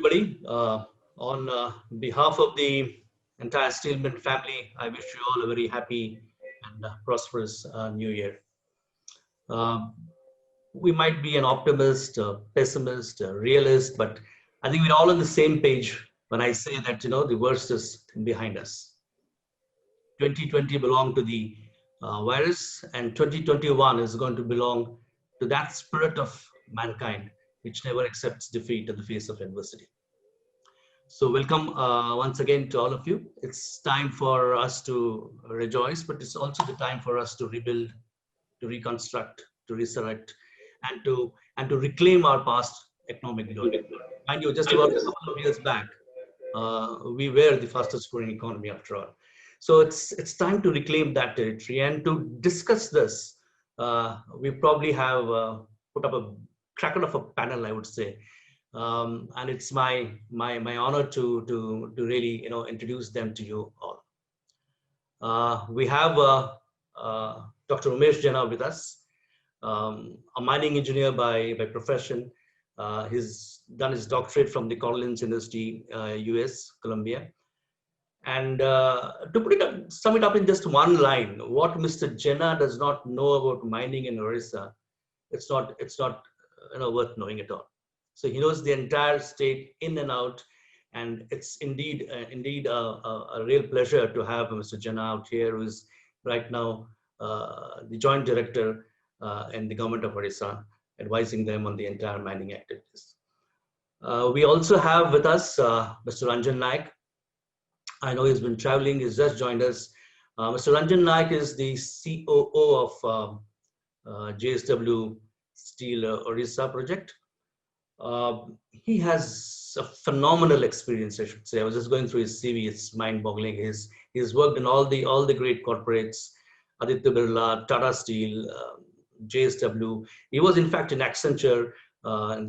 everybody. On behalf of the entire Steelman family, I wish you all a very happy and prosperous New Year. Um, we might be an optimist, a pessimist, a realist, but I think we're all on the same page when I say that the worst is behind us. 2020 belonged to the virus, and 2021 is going to belong to that spirit of mankind which never accepts defeat in the face of adversity. So welcome once again to all of you. It's time for us to rejoice, but it's also the time for us to rebuild, to reconstruct, to resurrect, and to reclaim our past economic glory. Mind you, just about a couple of years back, we were the fastest growing economy after all. So it's time to reclaim that territory and to discuss this. We probably have put up a cracker of a panel, I would say, and it's my honor to really introduce them to you all. We have Dr. Umesh Jena with us, a mining engineer by profession. He's done his doctorate from the Collins University, US, Columbia. And to put it up, sum it up in just one line, what Mr. Jena does not know about mining in Orissa, it's not worth knowing at all. So he knows the entire state in and out, and it's indeed a real pleasure to have Mr. Jena out here, who is right now the joint director in the government of Orissa, advising them on the entire mining activities. We also have with us Mr. Ranjan Naik. I know he's been traveling, he's just joined us. Mr. Ranjan Naik is the COO of JSW Steel Orissa project. He has a phenomenal experience, I should say. I was just going through his CV; it's mind-boggling. He's worked in all the great corporates, Aditya Birla, Tata Steel, JSW. He was in fact in Accenture,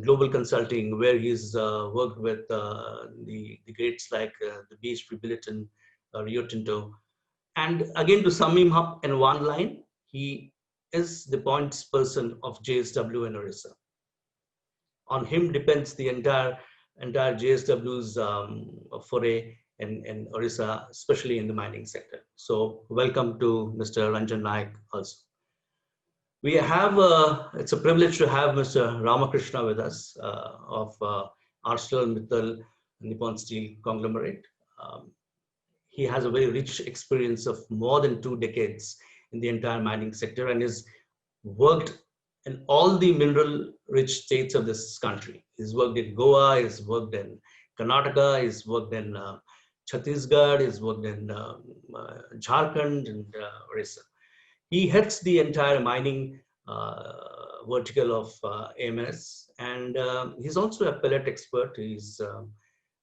global consulting, where he's worked with the greats like the BHP Billiton, Rio Tinto. And again, to sum him up in one line, he is the points person of JSW in Orissa. On him depends the entire JSW's foray in Orissa, especially in the mining sector. So welcome to Mr. Ranjan Naik also. We have, it's a privilege to have Mr. Ramakrishna with us of ArcelorMittal Nippon Steel conglomerate. He has a very rich experience of more than 2 decades in the entire mining sector and has worked in all the mineral-rich states of this country. He's worked in Goa, he's worked in Karnataka, he's worked in Chhattisgarh, he's worked in Jharkhand and Orissa. He heads the entire mining vertical of AMS, and he's also a pellet expert. He's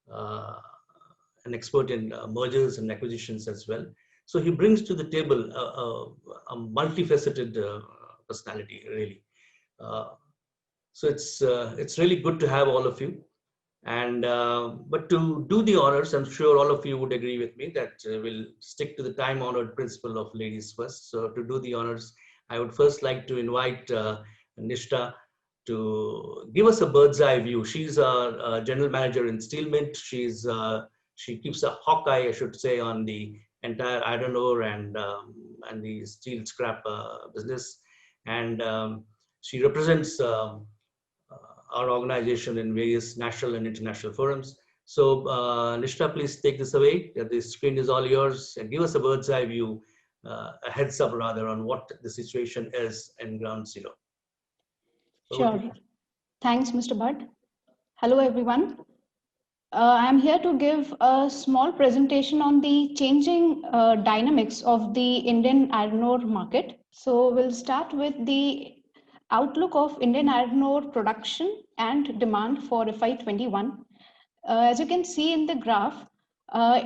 an expert in mergers and acquisitions as well. So he brings to the table a multifaceted personality, really. So it's really good to have all of you. And but to do the honors, I'm sure all of you would agree with me that we'll stick to the time-honored principle of ladies first. So to do the honors, I would first like to invite Nishta to give us a bird's eye view. She's a general manager in Steel Mint. She keeps a hawk eye, I should say, on the entire iron ore and the steel scrap business. And she represents our organization in various national and international forums. So Nishta, please take this away. The screen is all yours, and give us a bird's eye view, a heads up rather, on what the situation is in ground zero. Sure. Thanks, Mr. Bhatt. Hello, everyone. I'm here to give a small presentation on the changing dynamics of the Indian iron ore market. So we'll start with the outlook of Indian iron ore production and demand for FY21. As you can see in the graph,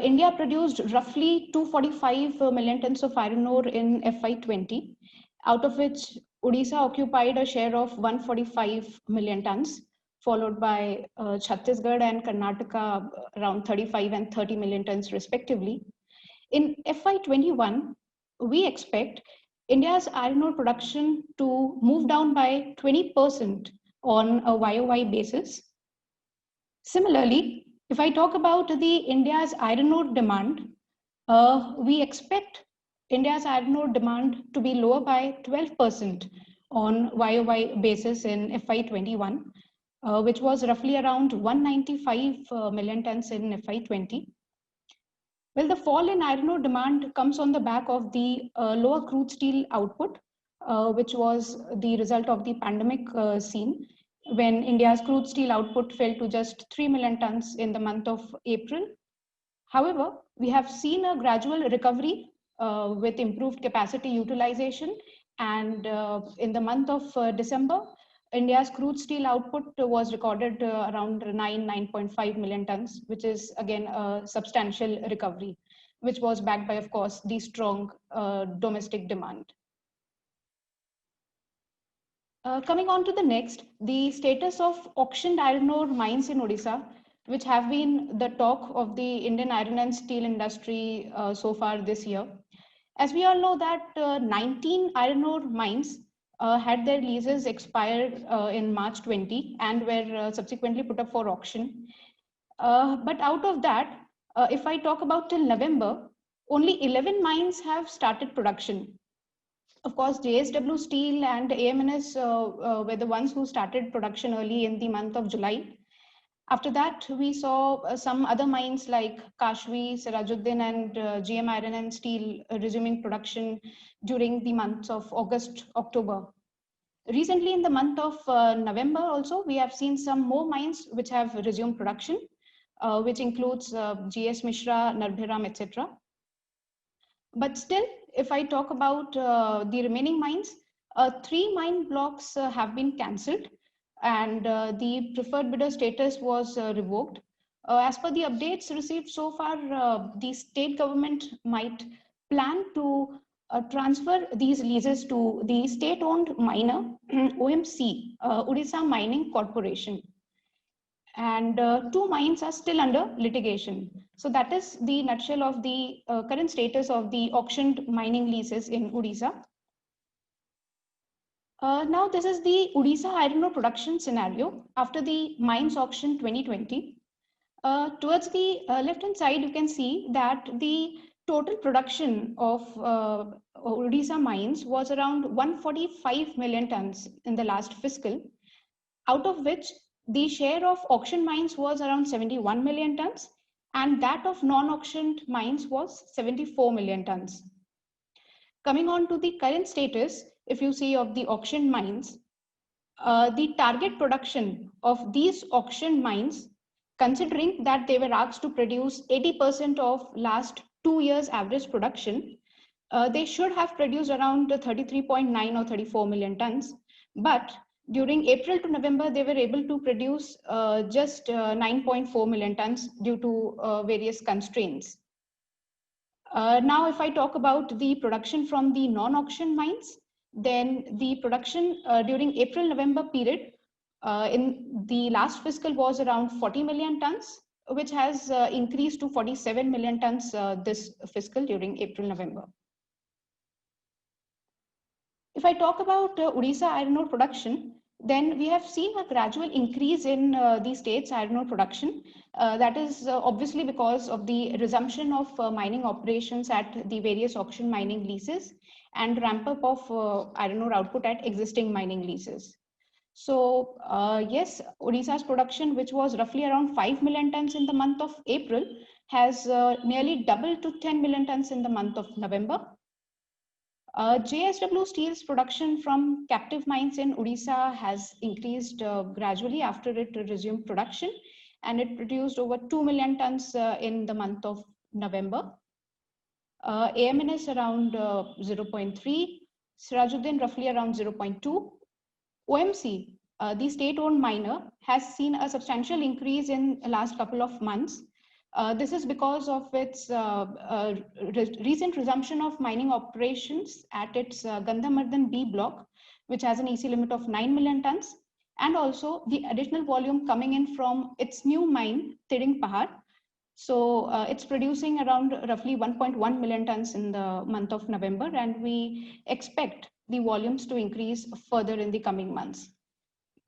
India produced roughly 245 million tons of iron ore in FY20, out of which Odisha occupied a share of 145 million tons, followed by Chhattisgarh and Karnataka around 35 and 30 million tons respectively. In FY21, we expect India's iron ore production to move down by 20% on a YOY basis. Similarly, if I talk about the India's iron ore demand, we expect India's iron ore demand to be lower by 12% on YOY basis in FY21, which was roughly around 195 million tons in FY20. Well, the fall in iron ore demand comes on the back of the lower crude steel output, which was the result of the pandemic scene, when India's crude steel output fell to just 3 million tons in the month of April. However, we have seen a gradual recovery with improved capacity utilization, and in the month of December, India's crude steel output was recorded around 9.5 million tons, which is again a substantial recovery, which was backed by, of course, the strong domestic demand. Coming on to the next, the status of auctioned iron ore mines in Odisha, which have been the talk of the Indian iron and steel industry so far this year. As we all know that 19 iron ore mines had their leases expired in March 20 and were subsequently put up for auction. But out of that, if I talk about till November, only 11 mines have started production. Of course, JSW Steel and AMNS were the ones who started production early in the month of July. After that, we saw some other mines like Kashvi, Sirajuddin, and GM Iron and Steel resuming production during the months of August, October. Recently, in the month of November also, we have seen some more mines which have resumed production, which includes GS Mishra, Narbhiram, etc. But still, if I talk about the remaining mines, 3 mine blocks have been cancelled, and the preferred bidder status was revoked. As per the updates received so far, the state government might plan to transfer these leases to the state-owned miner, OMC, Odisha Mining Corporation. And 2 mines are still under litigation. So that is the nutshell of the current status of the auctioned mining leases in Odisha. Now this is the Odisha iron ore production scenario after the mines auction 2020. Towards the left-hand side, you can see that the total production of Odisha mines was around 145 million tons in the last fiscal, out of which the share of auction mines was around 71 million tons, and that of non-auctioned mines was 74 million tons. Coming on to the current status, if you see of the auction mines, the target production of these auction mines, considering that they were asked to produce 80% of last 2 years average production, they should have produced around 33.9 or 34 million tons. But during April to November, they were able to produce just 9.4 million tons due to various constraints. Now, if I talk about the production from the non-auction mines, then the production during April-November period in the last fiscal was around 40 million tons, which has increased to 47 million tons this fiscal during April-November. If I talk about Odisha iron ore production, then we have seen a gradual increase in the state's iron ore production. That is obviously because of the resumption of mining operations at the various auction mining leases and ramp up of iron ore output at existing mining leases. So yes, Odisha's production, which was roughly around 5 million tons in the month of April, has nearly doubled to 10 million tons in the month of November. JSW Steel's production from captive mines in Odisha has increased gradually after it resumed production, and it produced over 2 million tons in the month of November. AMNS around 0.3, Sirajuddin roughly around 0.2. OMC, the state-owned miner, has seen a substantial increase in the last couple of months. This is because of its recent resumption of mining operations at its Gandhamardan B block, which has an EC limit of 9 million tons, and also the additional volume coming in from its new mine, Tiding Pahar. So it's producing around roughly 1.1 million tons in the month of November, and we expect the volumes to increase further in the coming months.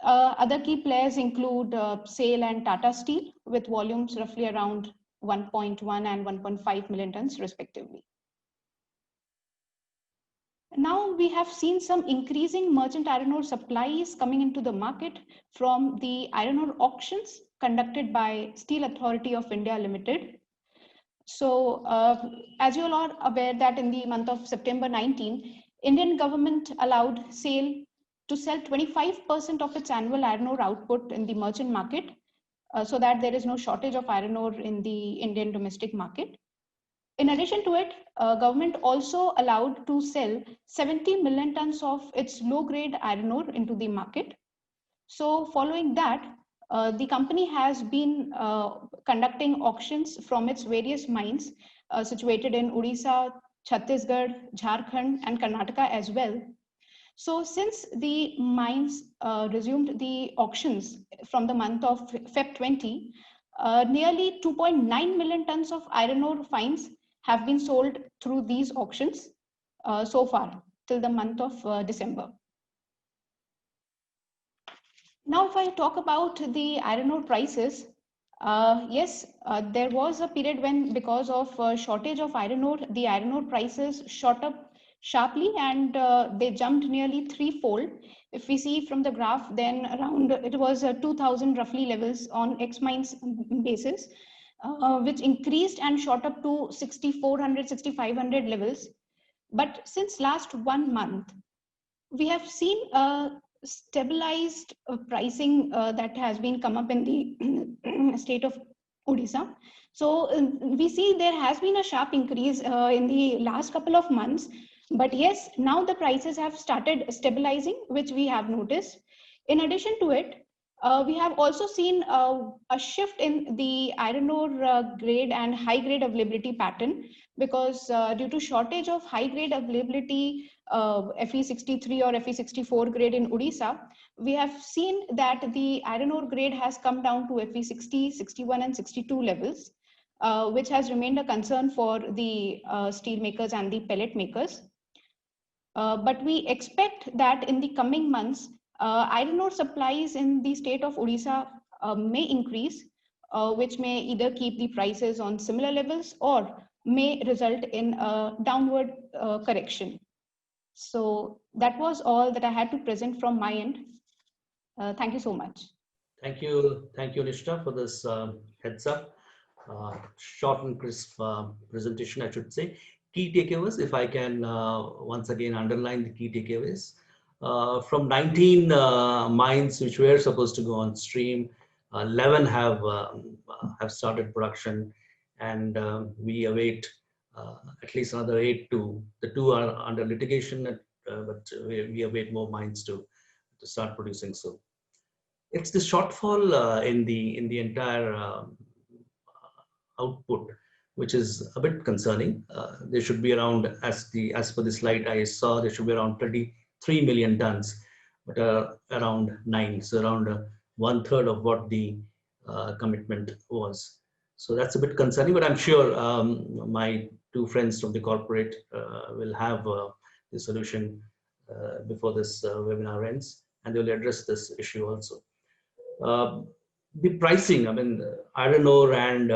Other key players include SAIL and Tata Steel, with volumes roughly around 1.1 and 1.5 million tons respectively. Now we have seen some increasing merchant iron ore supplies coming into the market from the iron ore auctions conducted by Steel Authority of India Limited. So as you all are aware that in the month of September 19, Indian government allowed SAIL to sell 25% of its annual iron ore output in the merchant market, so that there is no shortage of iron ore in the Indian domestic market. In addition to it, government also allowed to sell 70 million tons of its low-grade iron ore into the market. So following that, the company has been conducting auctions from its various mines situated in Odisha, Chhattisgarh, Jharkhand, and Karnataka as well. So since the mines resumed the auctions from the month of Feb 20, nearly 2.9 million tons of iron ore fines have been sold through these auctions so far till the month of December. Now, if I talk about the iron ore prices, yes, there was a period when, because of shortage of iron ore, the iron ore prices shot up sharply, and they jumped nearly threefold. If we see from the graph, then around it was 2000 roughly levels on X mines basis, which increased and shot up to 6400, 6500 levels. But since last 1 month, we have seen a stabilized pricing that has been come up in the state of Odisha. So we see there has been a sharp increase in the last couple of months. But yes, now the prices have started stabilizing, which we have noticed. In addition to it, we have also seen a shift in the iron ore grade and high grade availability pattern, because due to shortage of high grade availability, Fe63 or Fe64 grade in Odisha, we have seen that the iron ore grade has come down to Fe60, 61 and 62 levels, which has remained a concern for the steel makers and the pellet makers. But we expect that in the coming months, iron ore supplies in the state of Odisha may increase, which may either keep the prices on similar levels or may result in a downward correction. So that was all that I had to present from my end. Thank you so much. Thank you, Nishtha, for this heads up. Short and crisp presentation, I should say. Key takeaways, if I can once again underline the key takeaways. From 19 mines which were supposed to go on stream, 11 have started production, and we await at least another 8 to the 2 are under litigation, but we await more mines to start producing. So it's the shortfall in the entire output, which is a bit concerning. There should be around, as per the slide I saw, there should be around 33 million tons, but around 9, so around 1/3 of what the commitment was. So that's a bit concerning, but I'm sure my 2 friends from the corporate will have the solution before this webinar ends, and they will address this issue also. The pricing, I mean, iron ore and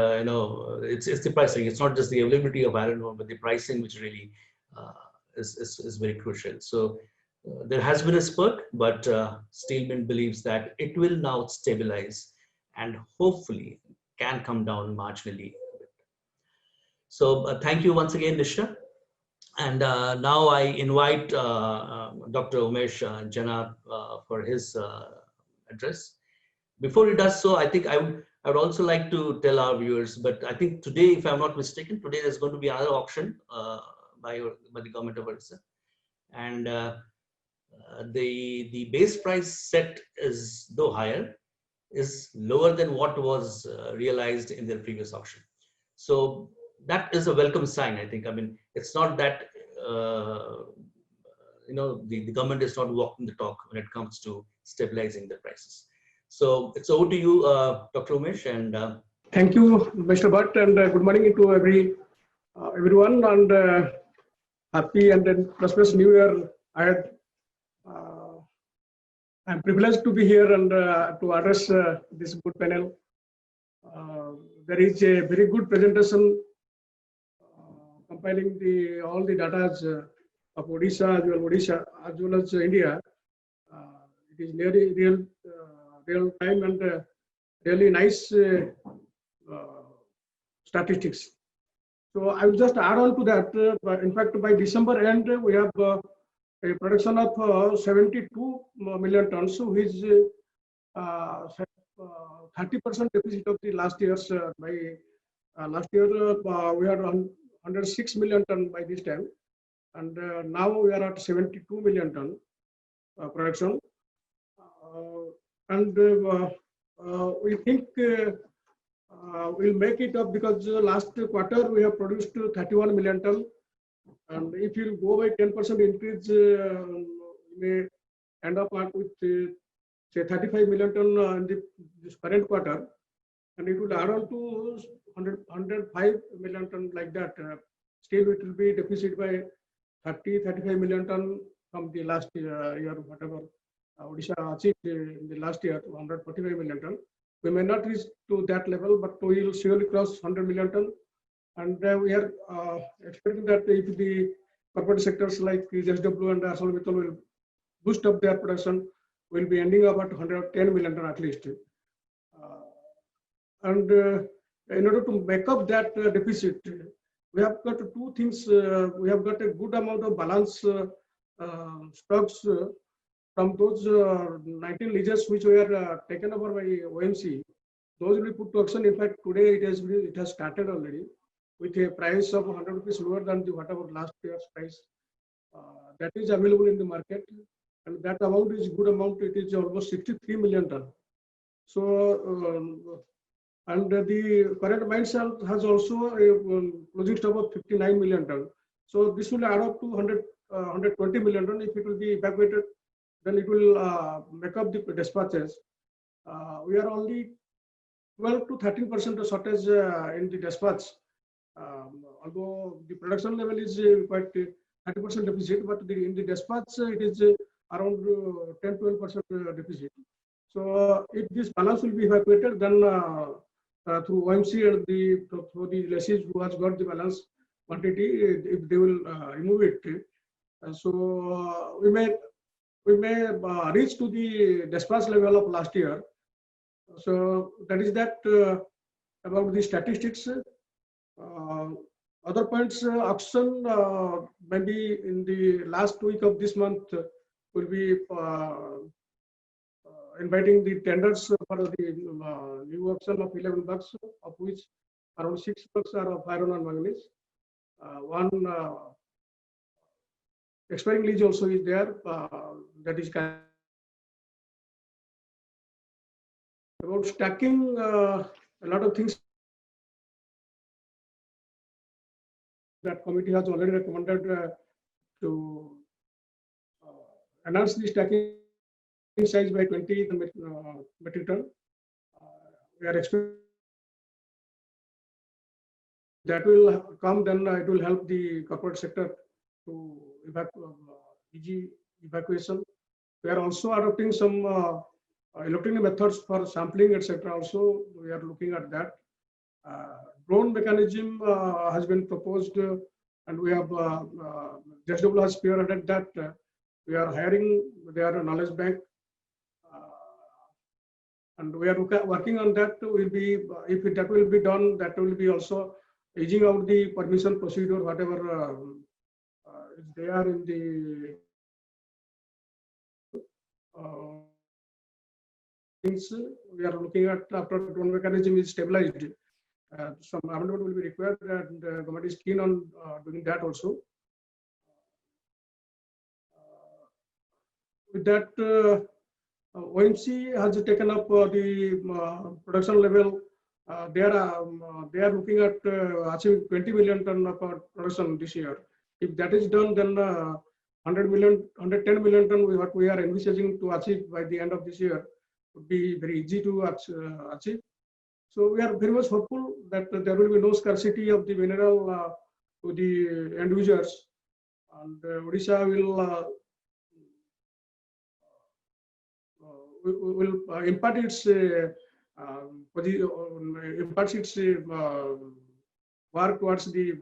it's the pricing. It's not just the availability of iron ore, but the pricing, which really is very crucial. So there has been a spurt, but Steelmint believes that it will now stabilize and hopefully can come down marginally. So thank you once again, Nishtha. And now I invite Dr. Umesh Jana for his address. Before he does so, I think I would also like to tell our viewers, but I think today, if I'm not mistaken, today there's going to be another auction by the government of Odisha. And the base price set is, though higher, is lower than what was realized in their previous auction. So that is a welcome sign, I think. I mean, it's not that, the government is not walking the talk when it comes to stabilizing the prices. So it's over to you, Dr. Umesh. And thank you, Mr. Bhatt, and good morning to everyone, and happy and prosperous New Year ahead. I'm privileged to be here and to address this good panel. There is a very good presentation compiling all the data of Odisha as well as India. It is nearly real time and really nice statistics. So I will just add on to that. In fact, by December end, we have a production of 72 million tons, which is 30% deficit of the last year's. By last year, we had 106 million ton by this time, and now we are at 72 million ton production, and we think we'll make it up because last quarter we have produced 31 million ton, and if you go by 10% increase, we may end up with say 35 million ton in this current quarter, and it will add on to 105 million ton like that. Still, it will be deficit by 35 million ton from the last year, whatever Odisha achieved in the last year, 145 million ton. We may not reach to that level, but we will surely cross 100 million ton. And we are expecting that if the corporate sectors like JSW and ArcelorMittal will boost up their production, we'll be ending up at 110 million ton at least. And in order to make up that deficit, we have got two things. We have got a good amount of balance stocks from those 19 leases which were taken over by OMC. Those will be put to auction. In fact, today it has started already with a price of 100 rupees lower than the whatever last year's price. That is available in the market, and that amount is good amount. It is almost 63 million ton. So, and the current mine sale has also a closing stock of 59 million ton. So this will add up to 120 million ton. If it will be evacuated, then it will make up the dispatches. We are only 12 to 13% of shortage in the dispatch. Although the production level is quite 30% deficit, but in the dispatch it is around 10-12% deficit. So if this balance will be evacuated, then through OMC and through the lessees who has got the balance quantity, if they will remove it, so we may reach to the dispatch level of last year. So that is that about the statistics. Other points, auction maybe in the last week of this month will be inviting the tenders for the new auction of 11 bucks, of which around 6 bucks are of iron and manganese. One expiring lease also is there. That is about stacking. A lot of things that committee has already recommended to enhance the stacking size by 20 metric ton. We are expecting that will come, then it will help the corporate sector to easy evacuation. We are also adopting some electronic methods for sampling, etc. Also, we are looking at that. Drone mechanism has been proposed, and we have JSW has spearheaded that. We are hiring their knowledge bank, and we are working on that. Will be if that will be done, that will be also easing out the permission procedure, whatever they are in the things we are looking at after drone mechanism is stabilized. Some amendment will be required, and government is keen on doing that also. With that, OMC has taken up the production level. They are looking at achieving 20 million ton of production this year. If that is done, then 110 million ton what we are envisaging to achieve by the end of this year would be very easy to achieve. So we are very much hopeful that there will be no scarcity of the mineral to the end users, and Odisha will will impart its work towards the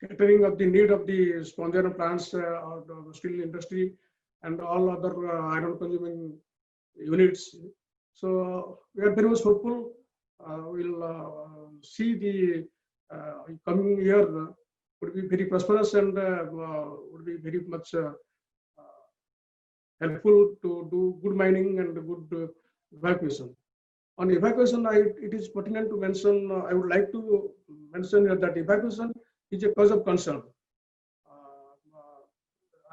catering of the need of the sponge iron plants or the steel industry and all other iron consuming units. So we are very much hopeful. We'll see the coming year would be very prosperous and would be very much helpful to do good mining and good evacuation. On evacuation, it is pertinent to mention, I would like to mention here that evacuation is a cause of concern.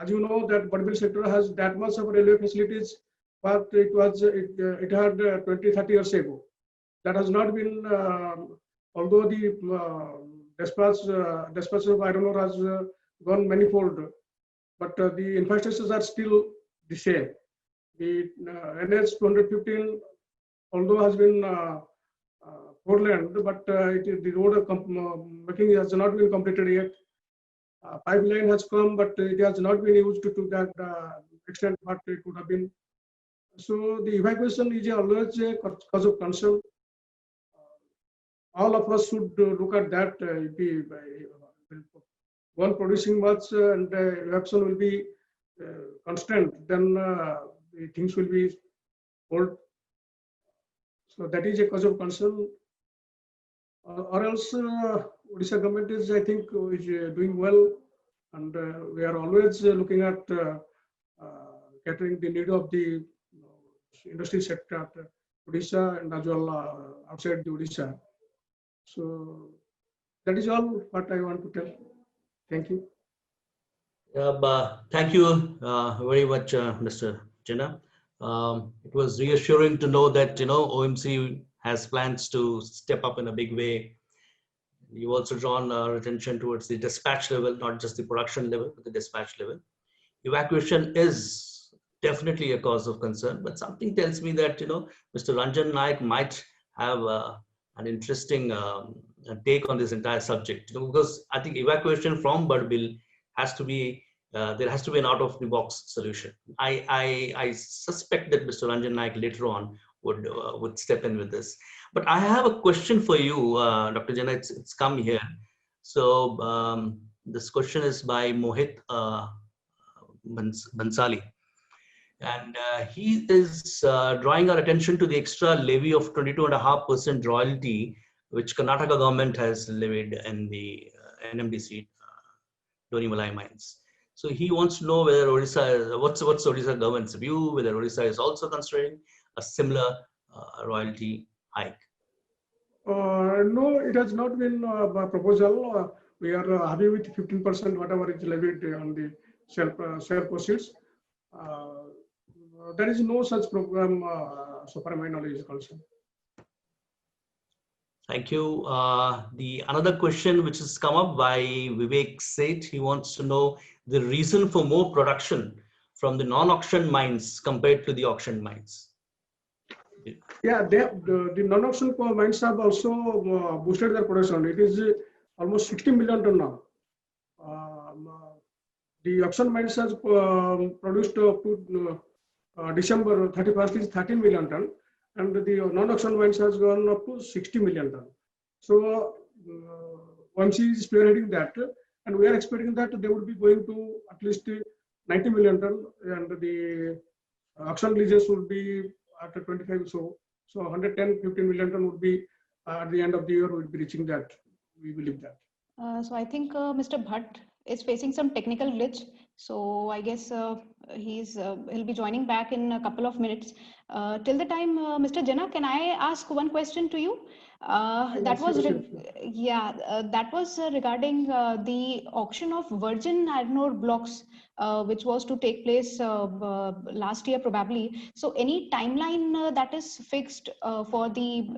As you know, that Badbil sector has that much of railway facilities, but it had 20-30 years ago. That has not been, although the dispatch of iron ore has gone manifold, but the infrastructures are still the same. The NH 215, although has been four-lane, but the road making has not been completed yet. Pipeline has come, but it has not been used to that extent what it would have been. So the evacuation is always a cause of concern. All of us should look at that. If one producing much and evacuation will be constant, then things will be old. So that is a cause of concern. Or else, Odisha government is, I think, is doing well, and we are always looking at catering the need of the industry sector at Odisha and as well outside the Odisha. So that is all what I want to tell. Thank you. Thank you very much, Mr. Jena. It was reassuring to know that OMC has plans to step up in a big way. You've also drawn our attention towards the dispatch level, not just the production level, but the dispatch level. Evacuation is definitely a cause of concern, but something tells me that Mr. Ranjan Naik might have an interesting take on this entire subject, because I think evacuation from Badbil has to be there has to be an out-of-the-box solution. I suspect that Mr. Ranjan Naik later on would step in with this. But I have a question for you, Dr. Jena. It's come here. So this question is by Mohit Bansali. And he is drawing our attention to the extra levy of 22.5% royalty, which Karnataka government has levied in the NMDC Donimalai mines. So he wants to know whether Odisha, what's Odisha government's view, whether Odisha is also considering a similar royalty hike. No, it has not been a proposal. We are happy with 15% whatever is levied on the sale proceeds. There is no such program so far my knowledge is concerned. Thank you. The another question which has come up by Vivek Seth, he wants to know the reason for more production from the non-auction mines compared to the auction mines. Yeah, the non-auction mines have also boosted their production. It is almost 60 million ton now. The auction mines has produced up to December 31st is 13 million ton, and the non-auction mines has gone up to 60 million ton. So OMC is spearheading that, and we are expecting that they would be going to at least 90 million ton, and the auction leases would be after 25. So 110-15 million ton would be at the end of the year. We will be reaching that. We believe that. So I think Mr. Bhatt is facing some technical glitch. So I guess he'll be joining back in a couple of minutes. Till the time, Mr. Jena, can I ask one question to you? That was regarding the auction of virgin iron ore blocks, which was to take place last year probably. So any timeline that is fixed for the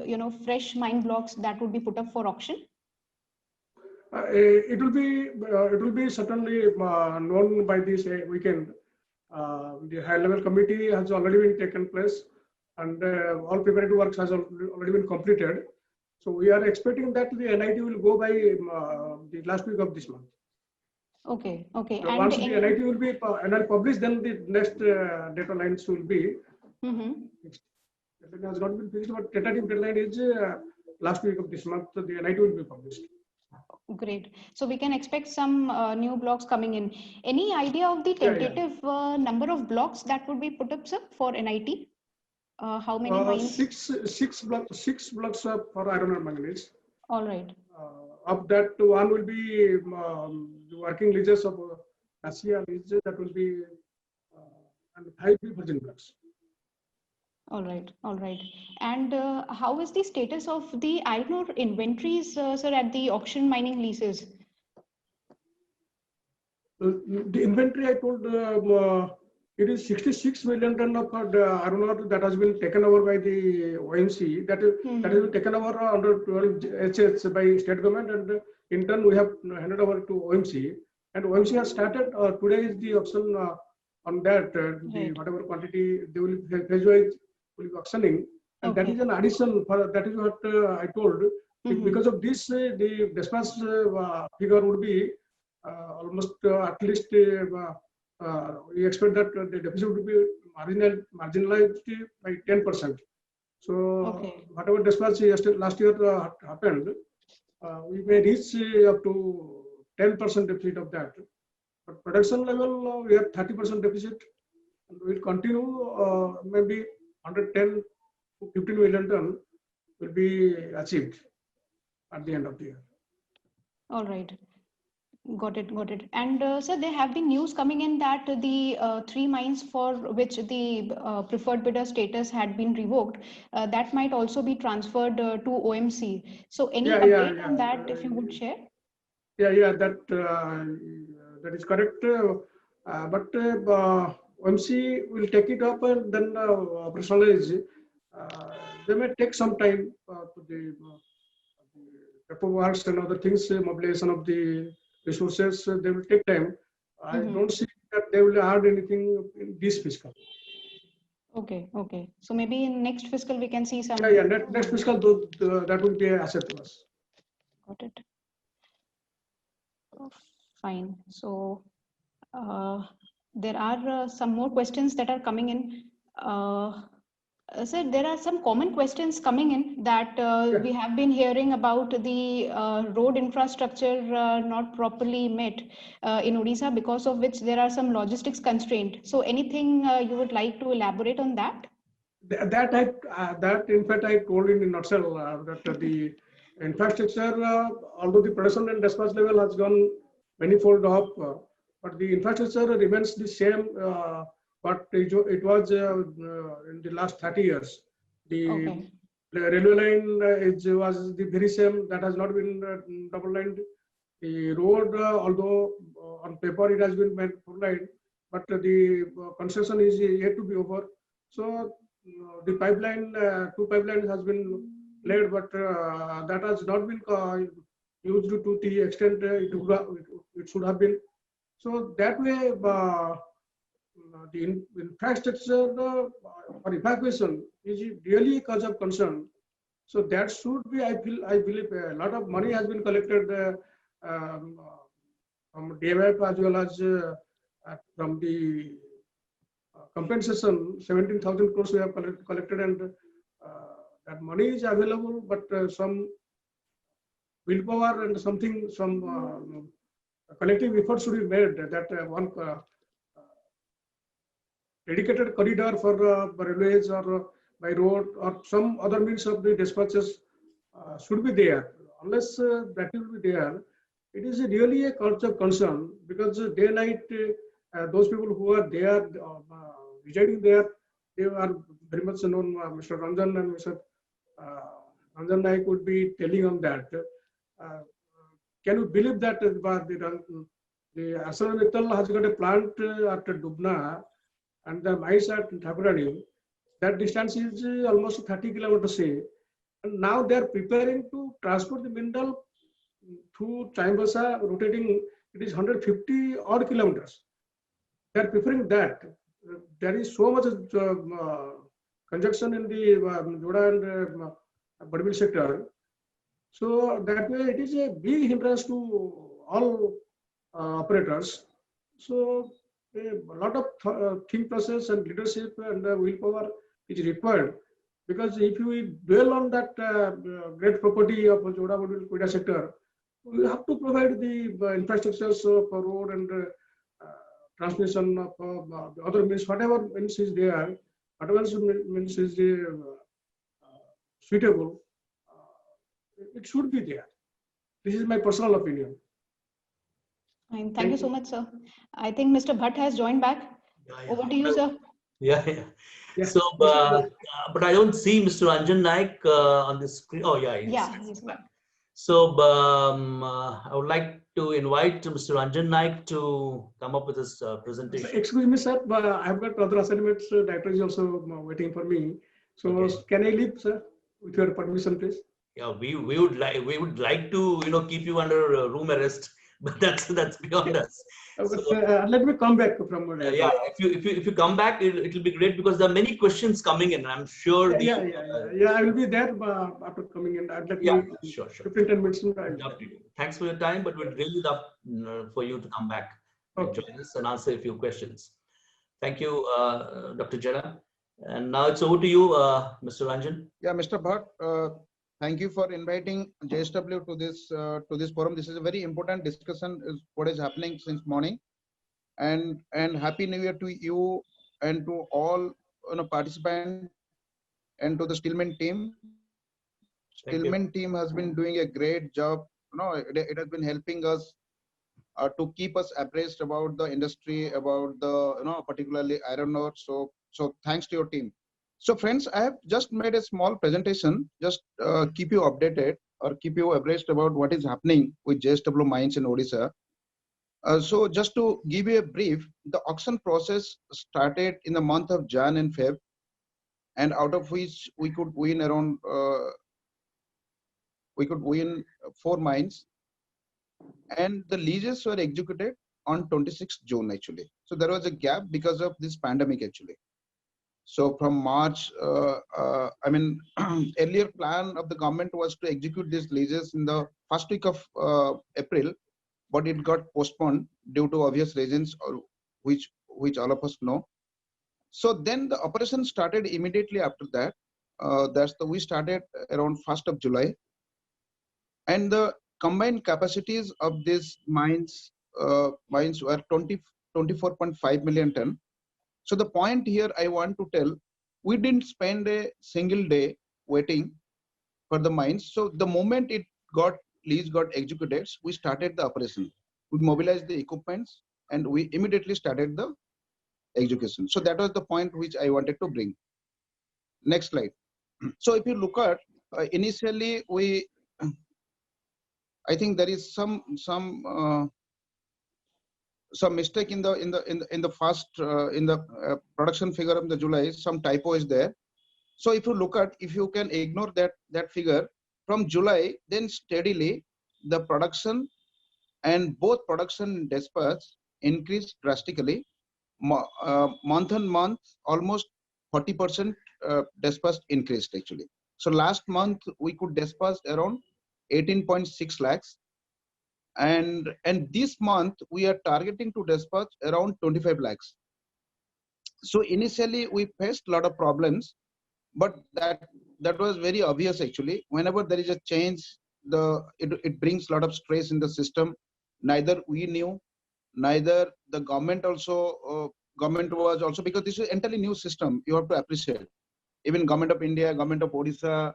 fresh mine blocks that would be put up for auction? It will be certainly known by this weekend. The high-level committee has already been taken place, and all preparatory works has already been completed. So we are expecting that the NIT will go by the last week of this month. Okay. So once the NIT will be published, then the next data lines will be Mm-hmm. Deadline has not been fixed, but tentative deadline is last week of this month. The NIT will be published. Great. So we can expect some new blocks coming in. Any idea of the tentative number of blocks that would be put up, sir, for NIT? How many mines? Six blocks for iron ore manganese. All right. Of that, one will be the working leases of Asia leases, that will be and 5 virgin blocks. All right, all right. And how is the status of the iron ore inventories, sir, at the auction mining leases? The inventory I told it is 66 million ton of iron ore that has been taken over by the OMC. That has been taken over under 12 HS by state government, and in turn we have handed over to OMC. And OMC has started. Today is the auction on that. The whatever quantity they will phase-wise will be auctioning, and that is an addition for that is what I told. Because of this, the dispatch figure would be almost at least we expect that the deficit would be marginalized by 10%. So whatever dispatch last year happened, we may reach up to 10% deficit of that. But production level, we have 30% deficit, and we will continue maybe 110 to 15 million ton will be achieved at the end of the year. All right. Got it, got it. And sir, there have been news coming in that the 3 mines for which the preferred bidder status had been revoked, that might also be transferred to OMC. So any update on that, if you would share? That is correct. But OMC will take it up and then personalize. They may take some time to the paperwork and other things, mobilization of the resources. They will take time. I don't see that they will add anything in this fiscal. Okay, okay. So maybe in next fiscal we can see some. Next fiscal, that will be an asset to us. Got it. Oh, fine. So there are some more questions that are coming in. Sir, there are some common questions coming in that we have been hearing about the road infrastructure not properly met in Odisha, because of which there are some logistics constraints. So anything you would like to elaborate on that? That in fact I told in a nutshell that the infrastructure, although the production and dispatch level has gone manifold up, but the infrastructure remains the same. But it was in the last 30 years. The railway line was the very same, that has not been double lined. The road, although on paper it has been made full line, but the construction is yet to be over. So the pipeline, 2 pipelines has been laid, but that has not been used to the extent it should have been. So that way, the infrastructure for evacuation is really a cause of concern. So that should be, I believe, a lot of money has been collected from DMF as well as from the compensation. 17,000 crores we have collected, and that money is available, but some willpower and some collective effort should be made that one dedicated corridor for railways or by road or some other means of the dispatches should be there. Unless that will be there, it is really a cause of concern, because day and night those people who are there residing there, they are very much known. Mr. Ranjan and Mr. Ranjan Naik would be telling on that. Can you believe that the ArcelorMittal has got a plant at Dubna and the mines at Thakurani? That distance is almost 30 kilometers away. And now they are preparing to transport the mineral through Chaibasa, rotating. It is 150 odd kilometers. They are preferring that. There is so much congestion in the Joda and Badmil sector. So that way it is a big hindrance to all operators. So a lot of think process and leadership and willpower is required. Because if we dwell on that great property of Koida sector, we have to provide the infrastructures for road and transmission of the other means, whatever means is there, whatever means is suitable, it should be there. This is my personal opinion. And thank you so much, sir. I think Mr. Bhatt has joined back. Yeah. Over to you, sir. Yeah. Yeah. So, but I don't see Mr. Ranjan Naik on the screen. Oh, yeah. He's back. So, I would like to invite Mr. Ranjan Naik to come up with his presentation. Excuse me, sir, but I've got other assignments. Director is also waiting for me. So, Okay. can I leave, sir, with your permission, please? Yeah, we would like to keep you under room arrest, but that's beyond us. Let me come back from. Yeah, if you come back, it'll be great because there are many questions coming in. I'm sure. Yeah, I will be there after coming in. I'd like sure. 15-10 minutes. Thanks for your time, but we'd really love for you to come back and join us and answer a few questions. Thank you, Dr. Jena. And now it's over to you, Mr. Ranjan. Yeah, Mr. Bhatt, thank you for inviting JSW to this forum. This is a very important discussion, is what is happening since morning. And Happy New Year to you and to all participants and to the Stillman team. Stillman team has been doing a great job. It has been helping us to keep us abreast about the industry, about the particularly iron ore. So thanks to your team. So friends, I have just made a small presentation, just keep you updated or keep you abreast about what is happening with JSW Mines in Odisha. So just to give you a brief, the auction process started in the month of Jan and Feb, and out of which we could win around, 4 mines, and the leases were executed on 26th June actually. So there was a gap because of this pandemic actually. So from March, earlier plan of the government was to execute these leases in the first week of April, but it got postponed due to obvious reasons, which all of us know. So then the operation started immediately after that. We started around 1st of July, and the combined capacities of these mines were 24.5 million ton. So the point here I want to tell, we didn't spend a single day waiting for the mines. So the moment lease got executed, we started the operation. We mobilized the equipments and we immediately started the execution. So that was the point which I wanted to bring. Next slide. So if you look at initially, I think there is some mistake in the first production figure of the July. Some typo is there. So if you can ignore that figure from July, then steadily the production and both production and dispatch increased drastically. Month on month, almost 40% dispatch increased actually. So last month we could dispatch around 18.6 lakhs. And this month we are targeting to dispatch around 25 lakhs. So initially we faced a lot of problems, but that was very obvious actually. Whenever there is a change, it brings a lot of stress in the system. Neither we knew, neither the government was also, because this is entirely new system. You have to appreciate. Even Government of India, Government of Odisha,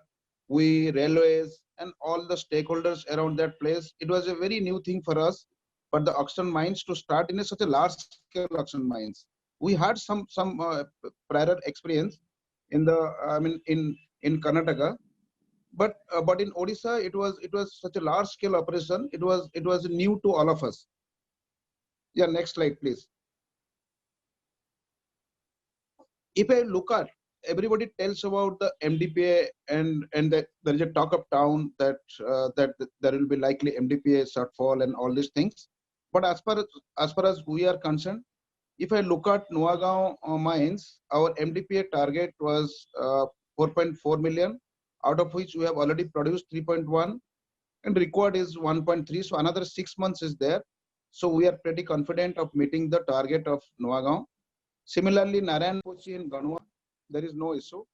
we railways, and all the stakeholders around that place. It was a very new thing for us, but the auction mines to start in such a large scale auction mines. We had some prior experience in Karnataka, but in Odisha it was such a large scale operation. It was new to all of us. Yeah, next slide please. If I look at, everybody tells about the MDPA and that there is a talk of town that there will be likely MDPA shortfall and all these things. But as far as we are concerned, if I look at Nuagaon mines, our MDPA target was 4.4 million, out of which we have already produced 3.1 and required is 1.3. So another 6 months is there. So we are pretty confident of meeting the target of Nuagaon. Similarly, Narayanpochi and Ganua, There is no issue.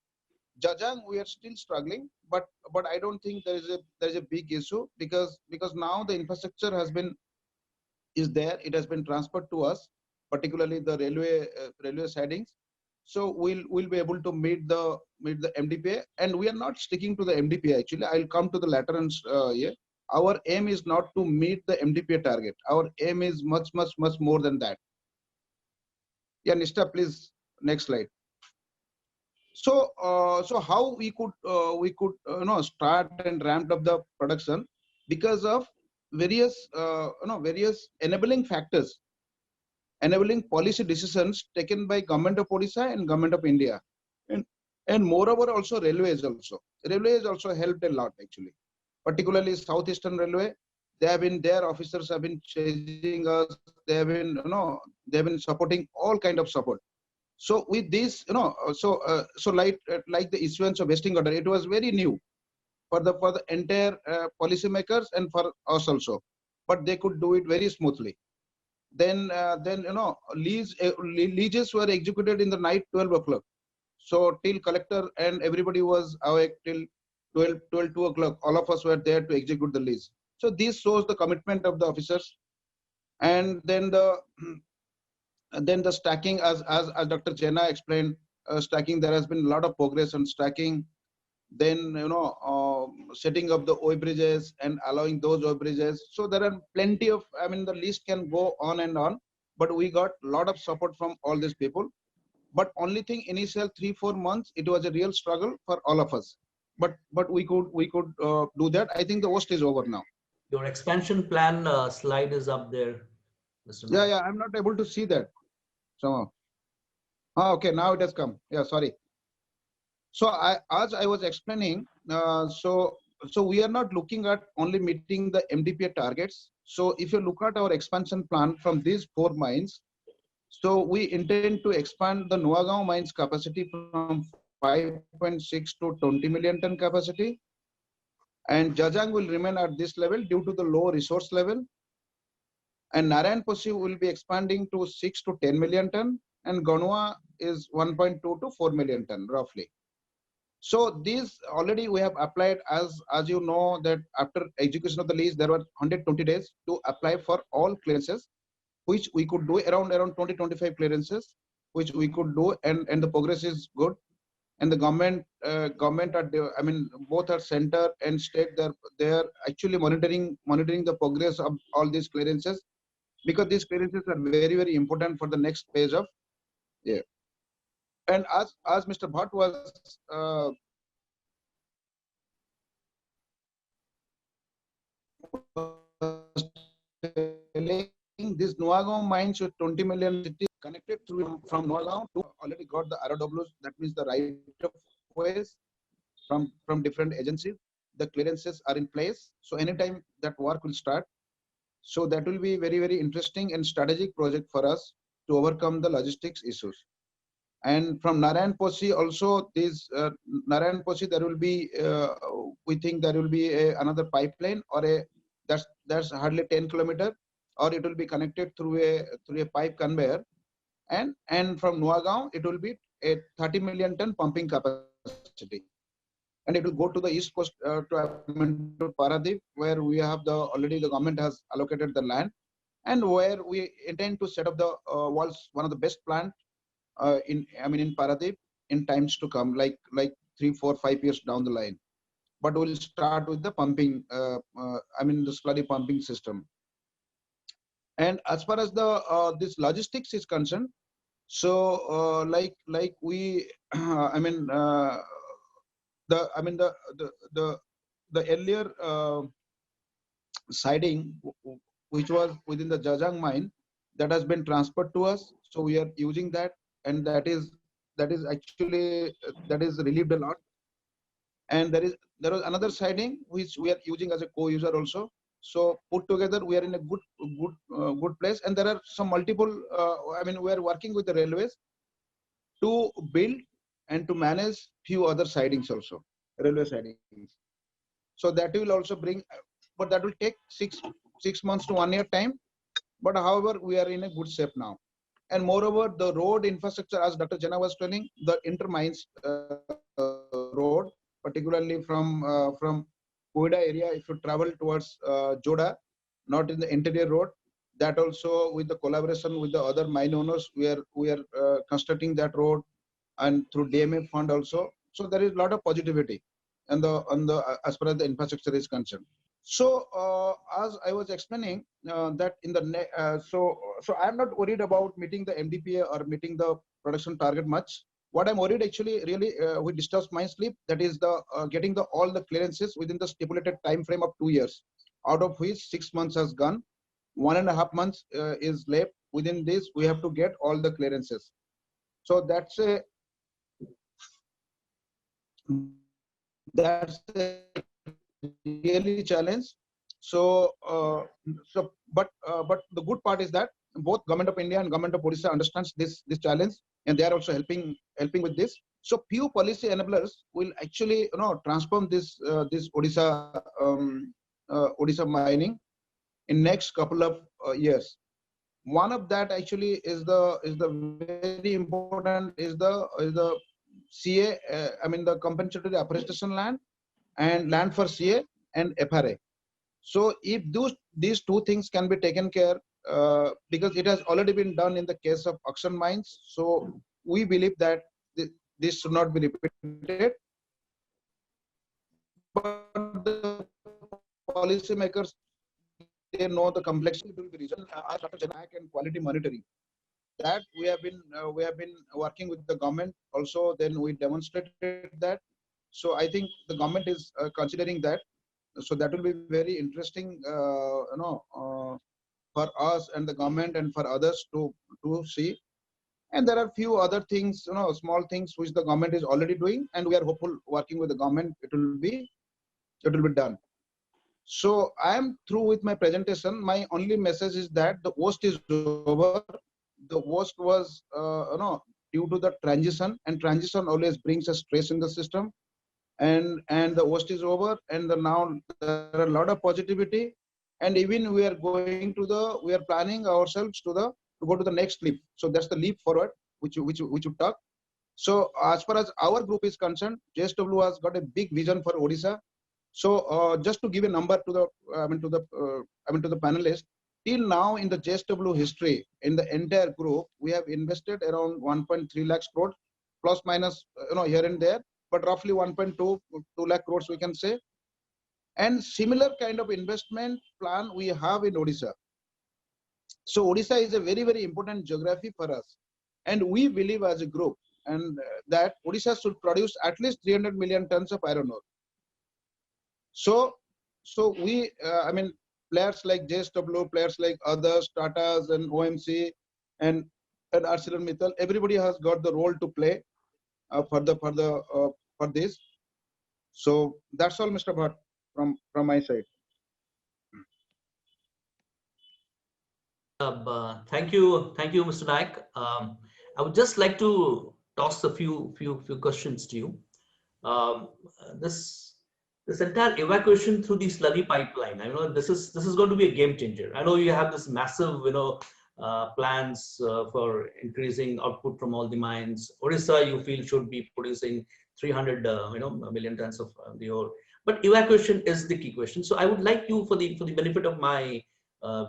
Jajang, we are still struggling, but I don't think there is a big issue because now the infrastructure is there. It has been transferred to us, particularly the railway sidings. So we'll be able to meet the MDPA, and we are not sticking to the MDPA. Actually, I'll come to the latter and yeah. Our aim is not to meet the MDPA target. Our aim is much more than that. Yeah, Nishta, please next slide. So so how we could start and ramp up the production because of various various enabling factors, enabling policy decisions taken by Government of Odisha and Government of India, and moreover also railways also. Railways also helped a lot actually, particularly Southeastern Railway. Their officers have been chasing us. They have been supporting all kind of support. So with this, so like the issuance of vesting order, it was very new for the entire policymakers and for us also, but they could do it very smoothly. Then leases were executed in the night 12 o'clock. So till collector and everybody was awake till 2 o'clock. All of us were there to execute the lease. So this shows the commitment of the officers. And then the stacking, as Dr. Jena explained, stacking, there has been a lot of progress on stacking. Then setting up the OI bridges and allowing those OI bridges. So there are plenty of, I mean, the list can go on and on, but we got a lot of support from all these people. But only thing, initial 3-4 months, it was a real struggle for all of us. But we could do that. I think the worst is over now. Your expansion plan slide is up there, Mr. Yeah, I'm not able to see that somehow. Okay, now it has come. Yeah, sorry. So as I was explaining, so we are not looking at only meeting the MDPA targets. So if you look at our expansion plan from these 4 mines, so we intend to expand the Nuagaon mines capacity from 5.6 to 20 million ton capacity. And Jajang will remain at this level due to the low resource level. And Narayanposhi will be expanding to 6 to 10 million ton. And Gonua is 1.2 to 4 million ton roughly. So these already we have applied, as you know, that after execution of the lease, there were 120 days to apply for all clearances, which we could do around 20-25 clearances, which we could do, and the progress is good. And the government I mean, both our center and state, they are actually monitoring the progress of all these clearances, because these clearances are very important for the next phase of And as Mr. Bhatt was telling, this Nuagaon mines with 20 million cities connected through from Nuagaon to already got the ROWs, that means the right of ways from different agencies. The clearances are in place. So anytime that work will start. So that will be very interesting and strategic project for us to overcome the logistics issues. And from Narayanposhi also, this Narayanposhi, there will be, we think there will be another pipeline, or that's hardly 10 kilometer, or it will be connected through a pipe conveyor. And from Nuagaon, it will be a 30 million ton pumping capacity. And it will go to the east coast to Paradip, where we have already the government has allocated the land, and where we intend to set up the world's one of the best plant in Paradip in times to come, like 3, 4, 5 years down the line. But we'll start with the pumping, the slurry pumping system. And as far as the this logistics is concerned, so like we, the earlier siding, which was within the Jajang mine, that has been transferred to us. So we are using that, and that is actually relieved a lot. And there was another siding which we are using as a co-user also. So put together, we are in a good place. And there are some multiple. We are working with the railways to build and to manage few other sidings also, railway sidings. So that will also bring, but that will take 6 months to 1 year time. But however, we are in a good shape now. And moreover, the road infrastructure, as Dr. Jana was telling, the intermines road, particularly from Koida area, if you travel towards Joda, not in the interior road, that also with the collaboration with the other mine owners, we are constructing that road, and through DMA fund also. So there is a lot of positivity on the as far as the infrastructure is concerned. So as I was explaining that in the so I'm not worried about meeting the MDPA or meeting the production target much. What I'm worried actually really we discussed mine sleep, that is the getting the all the clearances within the stipulated time frame of 2 years, out of which 6 months has gone, 1.5 months is left. Within this we have to get all the clearances. So that's a really challenge. So but the good part is that both Government of India and Government of Odisha understands this challenge, and they are also helping with this. So few policy enablers will actually transform this Odisha Odisha mining in next couple of years. One of that actually is the very important is the CA, I mean the compensatory appreciation land and land for CA and FRA. So if these two things can be taken care, because it has already been done in the case of auction mines, so we believe that this should not be repeated. But the policymakers, they know the complexity will be reason as Dr. Janak and quality monitoring. That we have been working with the government also. Then we demonstrated that. So I think the government is considering that. So that will be very interesting, for us and the government and for others to see. And there are few other things, small things which the government is already doing, and we are hopeful working with the government it will be done. So I am through with my presentation. My only message is that the worst is over. The worst was due to the transition, and transition always brings a stress in the system. And the worst is over, and now there are a lot of positivity, and even we are planning ourselves to go to the next leap. So that's the leap forward which you talk. So as far as our group is concerned, JSW has got a big vision for Odisha. So just to give a number to the to the panelists, till now in the JSW history, in the entire group, we have invested around 1.3 lakh crores, plus minus here and there, but roughly 1.2 lakh crores we can say. And similar kind of investment plan we have in Odisha. So Odisha is a very, very important geography for us, and we believe as a group and that Odisha should produce at least 300 million tons of iron ore. So we, players like JSW, players like others, Tatas and OMC and ArcelorMittal, everybody has got the role to play for this. So that's all, Mr. Bhatt, from my side. Thank you, Mr. Naik. I would just like to toss a few questions to you. This entire evacuation through the slurry pipeline, I know this is going to be a game changer. I know you have this massive, plans for increasing output from all the mines. Odisha, you feel, should be producing 300, million tons of the ore. But evacuation is the key question. So I would like you, for the benefit of my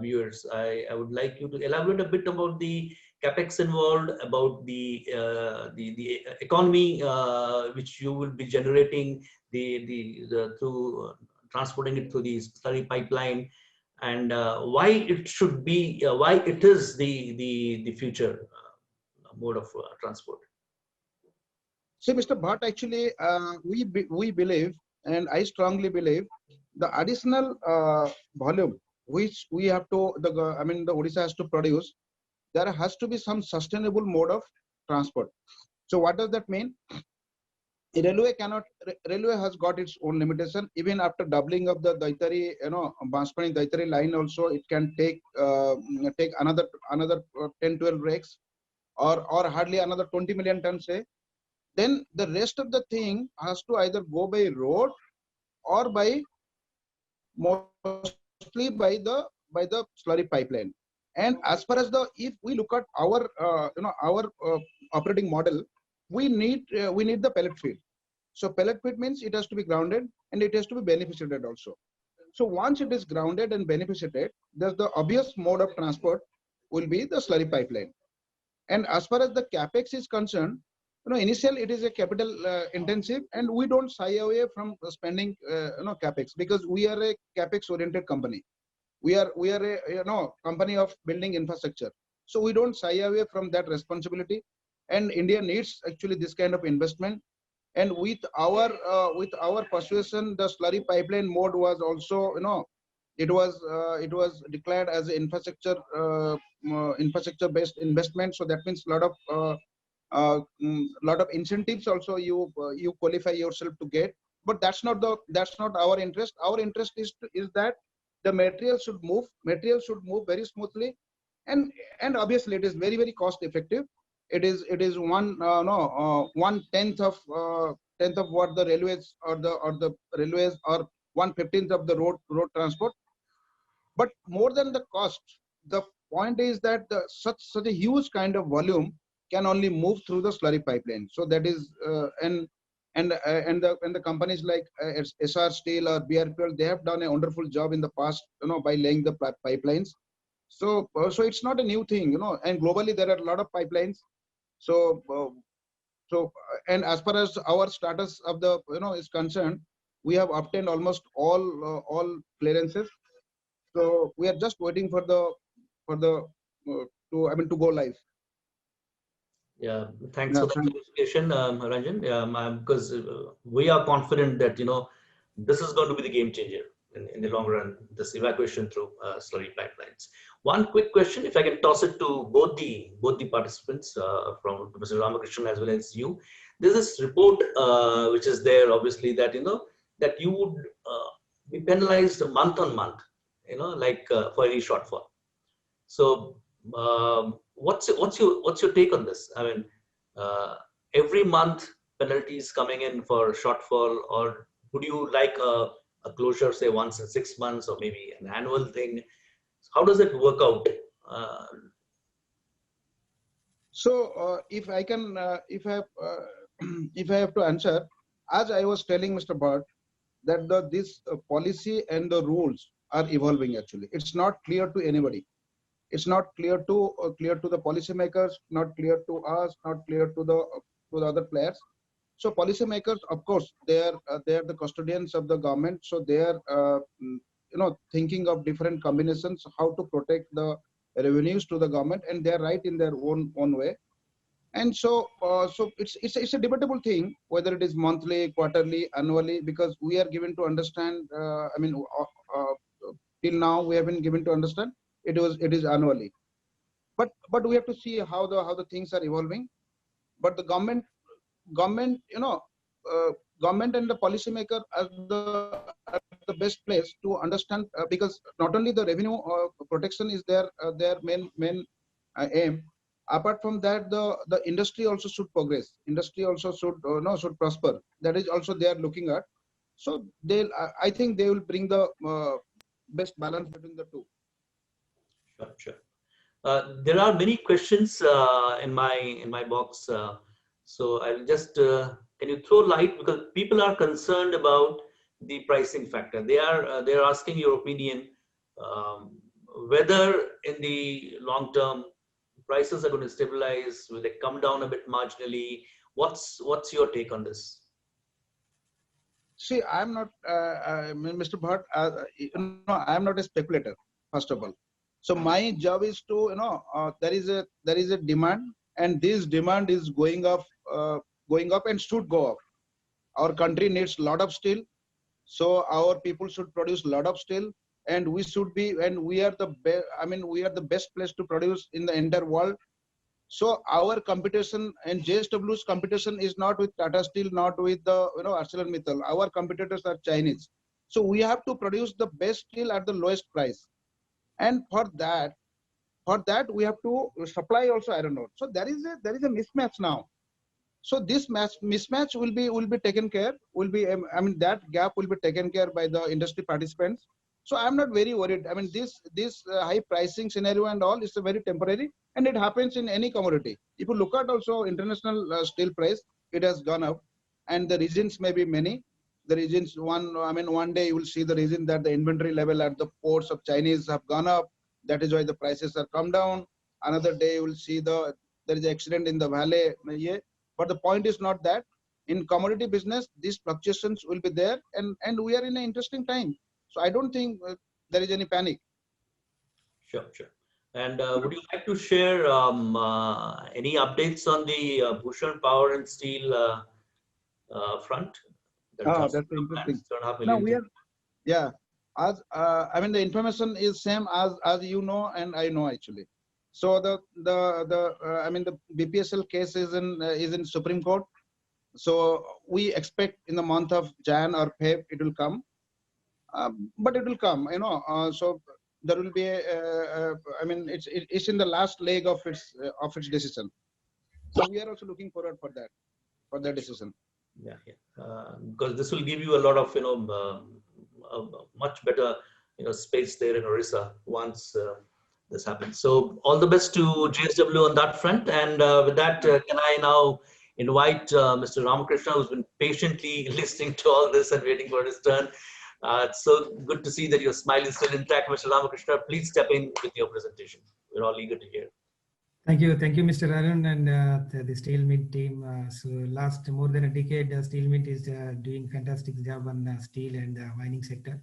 viewers, I would like you to elaborate a bit about the capex involved, about the economy which you will be generating through transporting it through the slurry pipeline, and why it should be why it is the future mode of transport. See, Mr. Bhatt, actually, we believe, and I strongly believe, the additional volume which we have to, the Odisha has to produce, there has to be some sustainable mode of transport. So what does that mean? Railway has got its own limitation. Even after doubling of the Daitari, Banswani-Daitari line also, it can take another 10-12 rakes, or hardly another 20 million tons, say. Then the rest of the thing has to either go by road or mostly by the slurry pipeline. And as far as if we look at our operating model, we need the pellet feed. So pellet feed means it has to be grounded and it has to be beneficiated also. So once it is grounded and beneficiated, the obvious mode of transport will be the slurry pipeline. And as far as the capex is concerned, initially it is a capital intensive, and we don't shy away from spending capex, because we are a capex oriented company. We are a company of building infrastructure. So we don't shy away from that responsibility, and India needs actually this kind of investment. And with our persuasion, the slurry pipeline mode was also, it was declared as an infrastructure based investment. So that means lot of incentives also you qualify yourself to get. But that's not our interest. Our interest is that the material should move very smoothly, and obviously it is very, very cost effective. It is 1/10 of what the railways or 1/15 of the road transport. But more than the cost, the point is that such a huge kind of volume can only move through the slurry pipeline. So that is and the companies like SR Steel or BRPL, they have done a wonderful job in the past, by laying the pipelines. So it's not a new thing, and globally there are a lot of pipelines. So and as far as our status of the is concerned, we have obtained almost all clearances. So we are just waiting for the to go live. Yeah, thanks for that clarification, Ranjan. Because we are confident that this is going to be the game changer in the long run. This evacuation through slurry pipelines. One quick question, if I can toss it to both the participants, from Mr. Ramakrishnan as well as you. There's this report which is there, obviously, that that you would be penalized month on month, like for any shortfall. So what's your take on this? I mean, every month penalties coming in for shortfall, or would you like a closure, say once in 6 months, or maybe an annual thing? How does it work out? So if I can, if I have to answer, as I was telling Mr. Bhatt, that this policy and the rules are evolving. Actually, it's not clear to anybody. It's not clear to the policymakers, not clear to us, not clear to the other players. So policymakers, of course, they are the custodians of the government. So they are thinking of different combinations how to protect the revenues to the government, and they are right in their own way. And so it's a debatable thing whether it is monthly, quarterly, annually, because we are given to understand. Till now we have been given to understand it is annually. But we have to see how the things are evolving. But the government and the policymaker are the best place to understand, because not only the revenue protection is their main aim. Apart from that, the industry also should progress. Industry also should prosper. That is also they are looking at. So I think they will bring the best balance between the two. Sure. There are many questions in my box, so I'll just can you throw light, because people are concerned about the pricing factor. They are asking your opinion, whether in the long term prices are going to stabilize, will they come down a bit marginally? What's your take on this? See, I'm not, Mr. Bhatt, I'm not a speculator, first of all. So my job is to, there is a demand, and this demand is going up and should go up. Our country needs a lot of steel, so our people should produce a lot of steel, and we are the best place to produce in the entire world. So our competition and JSW's competition is not with Tata Steel, not with the ArcelorMittal. Our competitors are Chinese. So we have to produce the best steel at the lowest price, and for that we have to supply also iron ore. So there is a mismatch now. So this mismatch will be taken care. That gap will be taken care by the industry participants. So I'm not very worried. I mean, this high pricing scenario and all is a very temporary, and it happens in any commodity. If you look at also international steel price, it has gone up, and the reasons may be many. The reasons, one day you will see the reason that the inventory level at the ports of Chinese have gone up. That is why the prices are come down. Another day you will see there is an accident in the valley. Yeah. But the point is not that. In commodity business, these fluctuations will be there, and we are in an interesting time. So I don't think there is any panic. Sure, sure. And would you like to share any updates on the Bhushan Power and Steel front? That's interesting. 2.5 Now million we are, yeah. As I mean, the information is same as you know and I know actually. So the BPSL case is in Supreme Court. So we expect in the month of Jan or Feb it will come, but it will come. So there will be I mean, it's in the last leg of its decision. So we are also looking forward for that decision. Yeah, because this will give you a lot of much better space there in Orissa once this happens. So all the best to JSW on that front. And with that, can I now invite Mr. Ramakrishna, who's been patiently listening to all this and waiting for his turn. It's so good to see that your smile is still intact, Mr. Ramakrishna. Please step in with your presentation. We're all eager to hear. Thank you, Mr. Arun and the Steel Mint team. So last more than a decade, Steel Mint is doing fantastic job on steel and mining sector.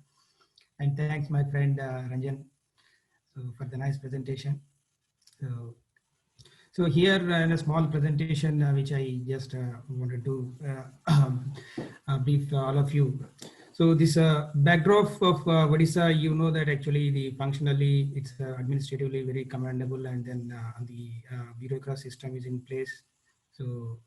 And thanks my friend Ranjan for the nice presentation. So here in a small presentation, which I just wanted to brief all of you. So this backdrop of Odisha, you know that actually functionally it's administratively very commendable, and then the bureaucracy system is in place. So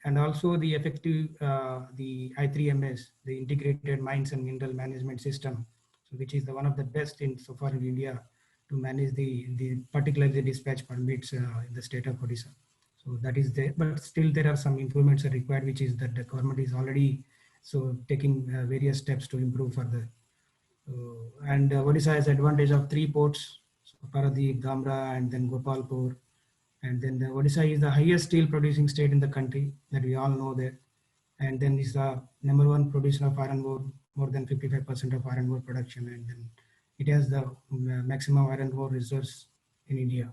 and also the effective the I3MS, the Integrated Mines and Mineral Management System, so which is one of the best in so far in India to manage the particularly the dispatch permits in the state of Odisha. So that is there, but still there are some improvements are required, which is that the government is already taking various steps to improve further. And Odisha has advantage of 3 ports, so Paradip, Dhamra, and then Gopalpur. And then Odisha is the highest steel producing state in the country, that we all know that. And then is the #1 producer of iron ore, more than 55% of iron ore production. And then it has the maximum iron ore reserves in India.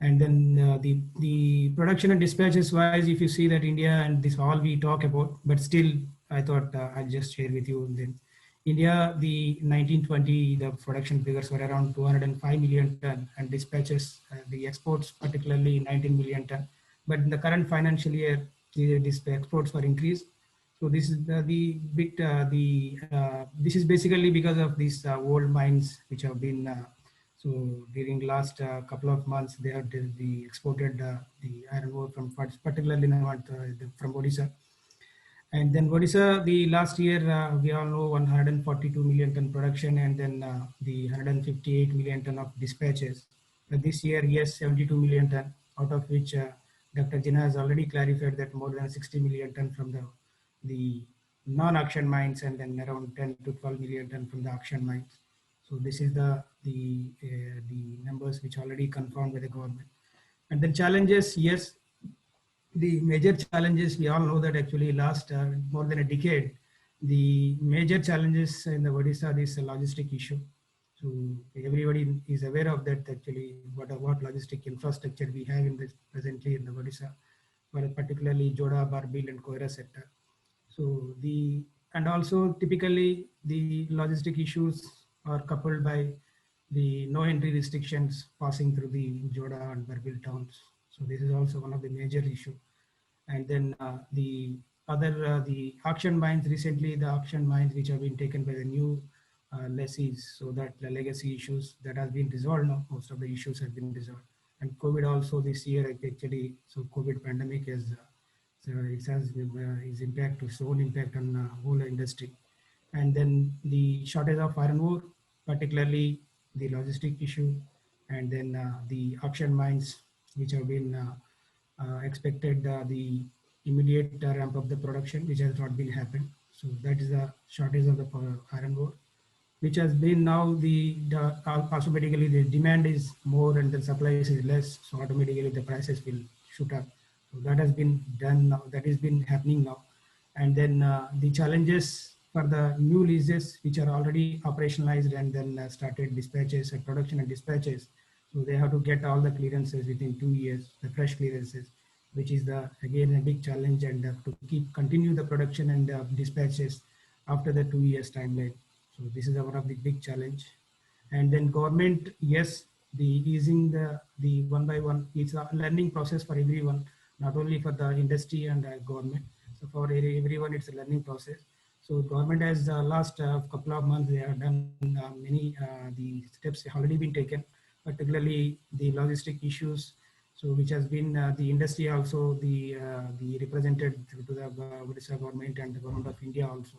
And then the production and dispatches wise, if you see that India, and this all we talk about, but still I thought I'll just share with you. Then India, the 1920, the production figures were around 205 million ton, and dispatches, the exports particularly 19 million ton. But in the current financial year, the exports were increased. So this is this is basically because of these old mines which have been so during last couple of months they have exported the iron ore from particularly from Odisha. And then Odisha, the last year we all know 142 million ton production, and then the 158 million ton of dispatches. But this year, yes, 72 million ton, out of which Dr. Jina has already clarified that more than 60 million ton from the non-auction mines, and then around 10 to 12 million ton from the auction mines. So this is the numbers which already confirmed by the government. And then challenges, yes, the major challenges, we all know that actually last more than a decade, the major challenges in the Odisha is a logistic issue. So everybody is aware of that actually, what logistic infrastructure we have in this presently in the Odisha, but particularly Joda, Barbil and Koira sector. So and also typically the logistic issues are coupled by the no entry restrictions passing through the Joda and Barbil towns. So this is also one of the major issues. And then the other, the auction mines, recently the auction mines which have been taken by the new lessees, so that the legacy issues that has been resolved now, most of the issues have been resolved. And COVID also this year actually, so COVID pandemic is, so it has its impact, its own impact on the whole industry. And then the shortage of iron ore, particularly the logistic issue, and then the auction mines which have been expected the immediate ramp up the production, which has not been happened. So that is the shortage of the iron ore. which has been now automatically the demand is more and the supply is less, so automatically the prices will shoot up. So that has been done now, that has been happening now. And then the challenges for the new leases which are already operationalized and then started dispatches and production and dispatches. So they have to get all the clearances within 2 years, the fresh clearances, which is again a big challenge, and to continue the production and dispatches after the 2 years timeline. So this is one of the big challenge. And then government, yes, the easing the one by one, it's a learning process for everyone, not only for the industry and government. So for everyone, it's a learning process. So government has last couple of months, they have done many the steps have already been taken, particularly the logistic issues. So which has been the industry also the represented to the Odisha government and the government of India also.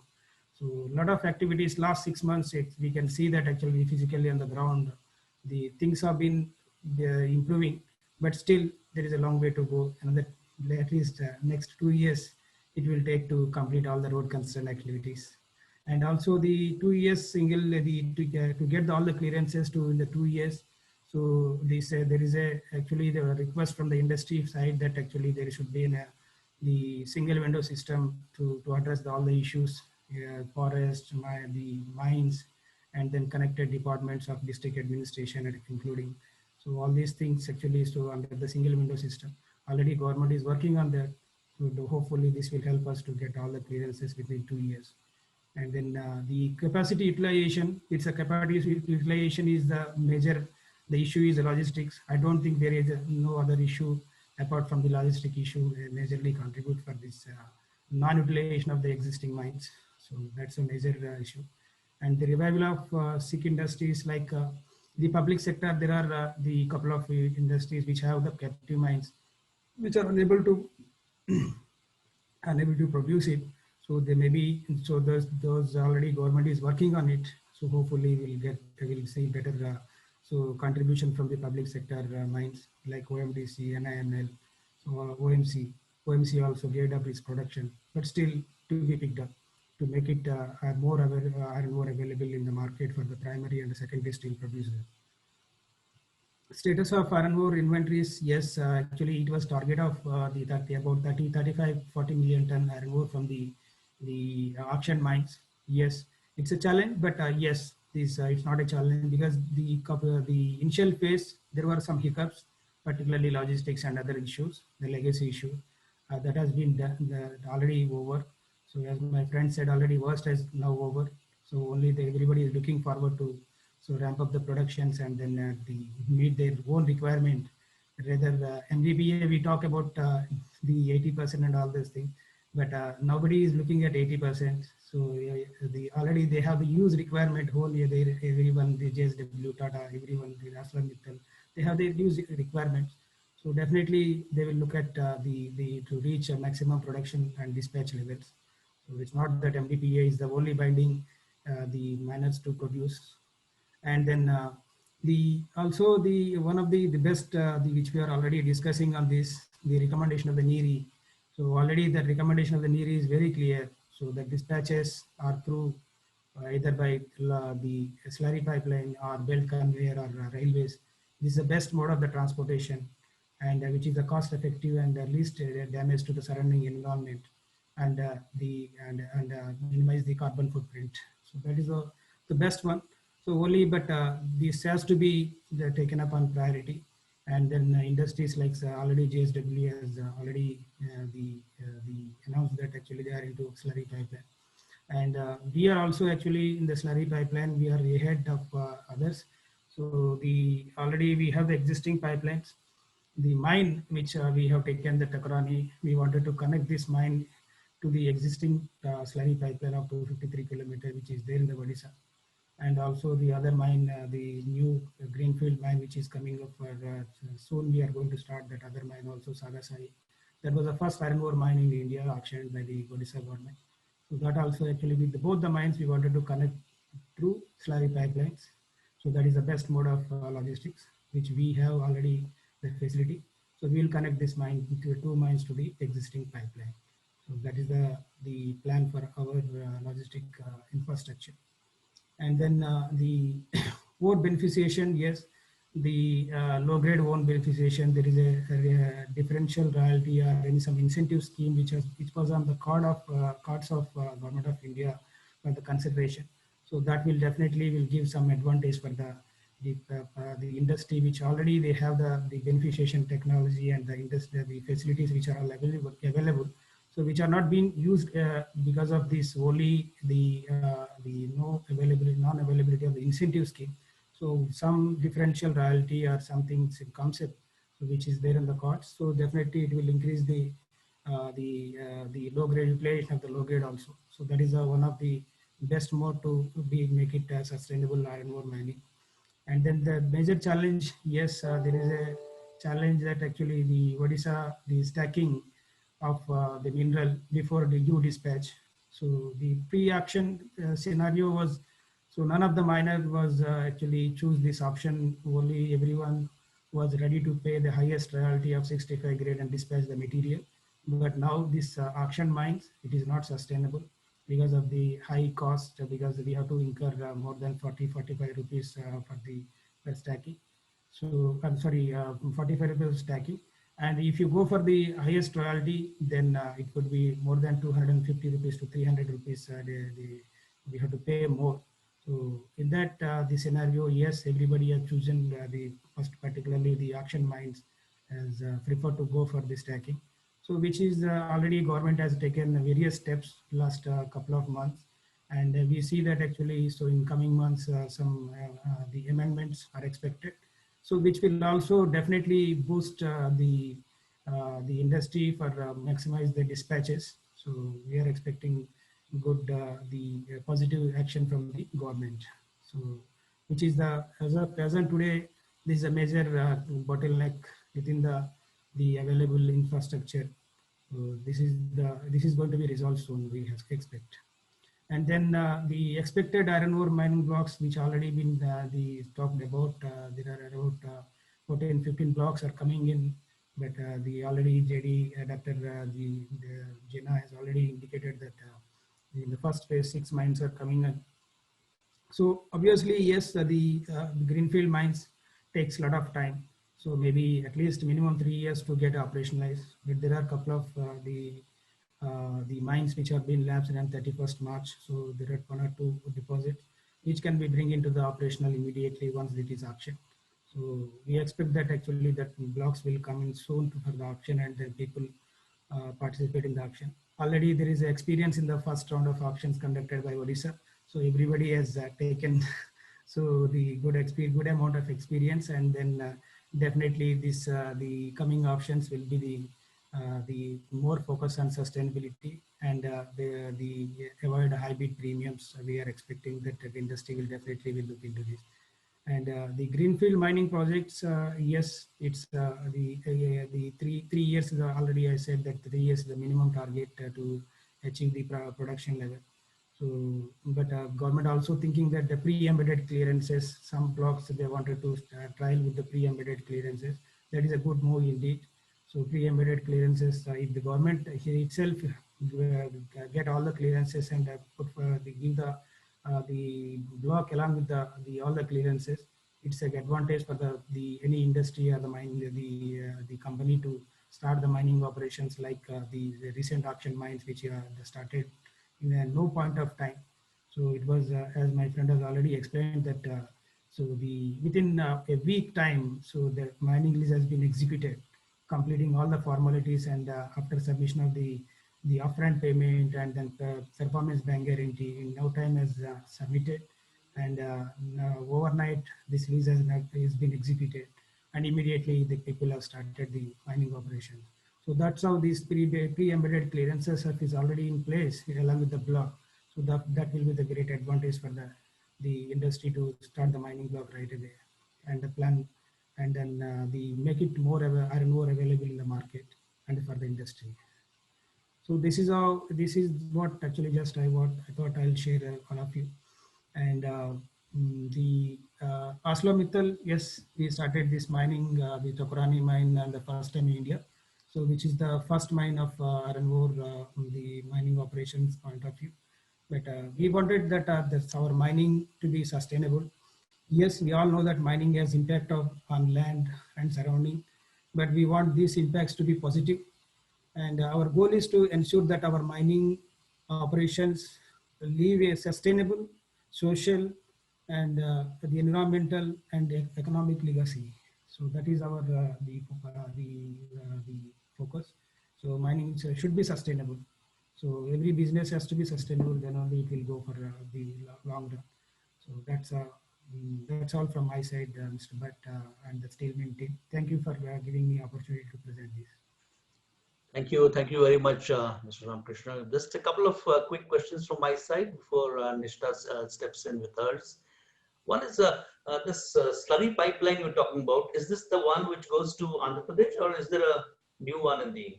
So a lot of activities last 6 months, we can see that actually physically on the ground, the things have been improving, but still there is a long way to go. Another at least next 2 years, it will take to complete all the road construction activities. And also the 2 years single, to get all the clearances in the 2 years. So this there is actually the request from the industry side that actually there should be the single window system to address all the issues, forest, the mines, and then connected departments of district administration including. So all these things actually, so under the single window system, already government is working on that. So hopefully this will help us to get all the clearances within 2 years. And then the capacity utilization, it's a capacity utilization is the major, the issue is the logistics. I don't think there is no other issue apart from the logistic issue majorly contribute for this non-utilization of the existing mines. So that's a major issue. And the revival of sick industries like the public sector, there are the couple of industries which have the captive mines, which are unable to produce it. So they may be, so those already government is working on it. So hopefully we'll see better so contribution from the public sector mines like OMDC, NINL, so OMC also geared up its production, but still to be picked up to make it more available in the market for the primary and the secondary steel producers. Status of iron ore inventories, yes, actually it was target of about 40 million ton iron ore from the auction mines. Yes, it's a challenge, but yes, it's not a challenge because the initial phase there were some hiccups, particularly logistics and other issues, the legacy issue that has been already over. So as my friend said, already worst is now over. So only everybody is looking forward to ramp up the productions and then meet their own requirement. Rather MDPA, we talk about the 80% and all those things, but nobody is looking at 80%. So already they have the use requirement whole year. Everyone, the JSW, Tata, everyone, the ArcelorMittal, they have their use requirements. So definitely they will look at to reach a maximum production and dispatch levels. So it's not that MDPA is the only binding the miners to produce. And then also one of the best which we are already discussing on this, the recommendation of the NERI. So already the recommendation of the NERI is very clear. So the dispatches are through either by the slurry pipeline or belt conveyor or railways. This is the best mode of the transportation, and which is the cost effective and least damage to the surrounding environment, and minimize the carbon footprint. So that is the best one. So only, but this has to be taken up on priority. And then industries like already JSW has already announced that actually they are into slurry pipeline. And we are also actually in the slurry pipeline, we are ahead of others. So already we have the existing pipelines. The mine which we have taken, the Takrani, we wanted to connect this mine to the existing slurry pipeline of 253 kilometers, which is there in the Odisha. And also the other mine, the new greenfield mine, which is coming up soon. We are going to start that other mine also, Sagasai. That was the first iron ore mine in India auctioned by the Odisha government. So that also actually with both the mines we wanted to connect through slurry pipelines. So that is the best mode of logistics, which we have already the facility. So we will connect this mine, the two mines, to the existing pipeline. So that is the plan for our logistic infrastructure. And then the ore beneficiation, yes, the low-grade ore beneficiation, there is a differential royalty or any some incentive scheme which was on the cards of Government of India for the consideration. So that will definitely will give some advantage for the industry, which already they have the beneficiation technology and the industry, the facilities which are all available. So which are not being used because of this only the non-availability of the incentive scheme. So some differential royalty or something concept which is there in the cards. So definitely it will increase the low grade utilization of the low grade also. So that is one of the best mode to make it sustainable iron ore mining. And then the major challenge, yes, there is a challenge that actually the Odisha, the stacking of the mineral before the due dispatch. So the pre-auction scenario was, so none of the miners was actually choose this option. Only everyone was ready to pay the highest royalty of 65 grade and dispatch the material. But now this auction mines, it is not sustainable because of the high cost, because we have to incur more than 45 rupees for stacking. So I'm sorry, 45 rupees stacking. And if you go for the highest royalty, then it could be more than 250 rupees to 300 rupees. We have to pay more. So in that the scenario, yes, everybody has chosen the first, particularly the auction mines, as prefer to go for the stacking. So which is already government has taken various steps last couple of months, and we see that actually, so in coming months some the amendments are expected, so which will also definitely boost the industry for maximize the dispatches. So we are expecting good the positive action from the government. So which is the as of present today, this is a major bottleneck within the available infrastructure. This is going to be resolved soon, we expect. And then the expected iron ore mining blocks, which already been the talked about, there are about 14, 15 blocks are coming in, but the already JD, Dr. The Jena has already indicated that in the first phase, 6 mines are coming in. So obviously, yes, the greenfield mines takes a lot of time. So maybe at least minimum 3 years to get operationalized. But there are a couple of the mines which have been lapsed on 31st March. So there are 1 or 2 deposits which can be bring into the operational immediately once it is auction. So we expect that actually that blocks will come in soon for the auction, and then people participate in the auction. Already there is experience in the first round of auctions conducted by Odisha. So everybody has taken so the good amount of experience, and then definitely this the coming options will be the more focus on sustainability and the avoid high bid premiums. We are expecting that the industry will definitely will look into this. And the greenfield mining projects, yes, it's the three years is already I said that 3 years is the minimum target to achieve the production level. So, but government also thinking that the pre-embedded clearances, some blocks they wanted to trial with the pre-embedded clearances. That is a good move indeed. So pre-embedded clearances, if the government itself get all the clearances and give the block along with the all the clearances, it's an advantage for the any industry or the mine the company to start the mining operations like the recent auction mines which started in no point of time. So it was as my friend has already explained that so the within a week time, so the mining lease has been executed, completing all the formalities, and after submission of the upfront payment and then performance bank guarantee in no time has submitted, and overnight this lease has been executed, and immediately the people have started the mining operation. So that's how these pre-embedded clearances is already in place along with the block. So that will be the great advantage for the industry to start the mining block right away, and the plan, and then the make it more iron ore available in the market and for the industry. So this is what actually just I thought I'll share all of you. And the ArcelorMittal, yes, we started this mining, the Chakrani mine, and the first time in India. So which is the first mine of iron ore, the mining operations point of view. But we wanted that our mining to be sustainable. Yes, we all know that mining has impact on land and surrounding, but we want these impacts to be positive. And our goal is to ensure that our mining operations leave a sustainable, social, and the environmental and economic legacy. So that is our the focus. So mining should be sustainable. So every business has to be sustainable. Then only it will go for the long run. So that's all from my side, Mr. Bhatt and the Steelman team. Thank you for giving me opportunity to present this. Thank you very much, Mr. Ramakrishna. Just a couple of quick questions from my side before Nishta steps in with hers. One is this slurry pipeline you're talking about. Is this the one which goes to Andhra Pradesh, or is there a new one in the?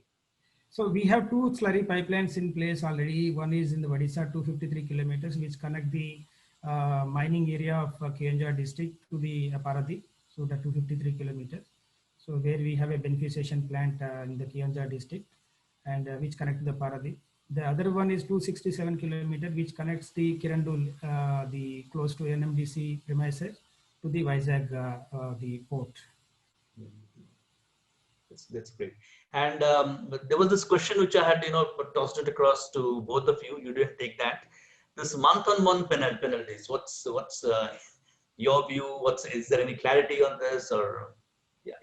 So we have two slurry pipelines in place already. One is in the Odisha, 253 kilometers, which connect the mining area of Kionjhar district to the Paradip. So the 253 kilometers. So where we have a beneficiation plant in the Kionjhar district, and which connect to the Paradip. The other one is 267 kilometers, which connects the Kirandul, the close to NMDC premises, to the Vizag, the port. That's great. And there was this question which I had, tossed it across to both of you. You didn't take that. This month-on-month penalties. What's your view? Is there any clarity on this, or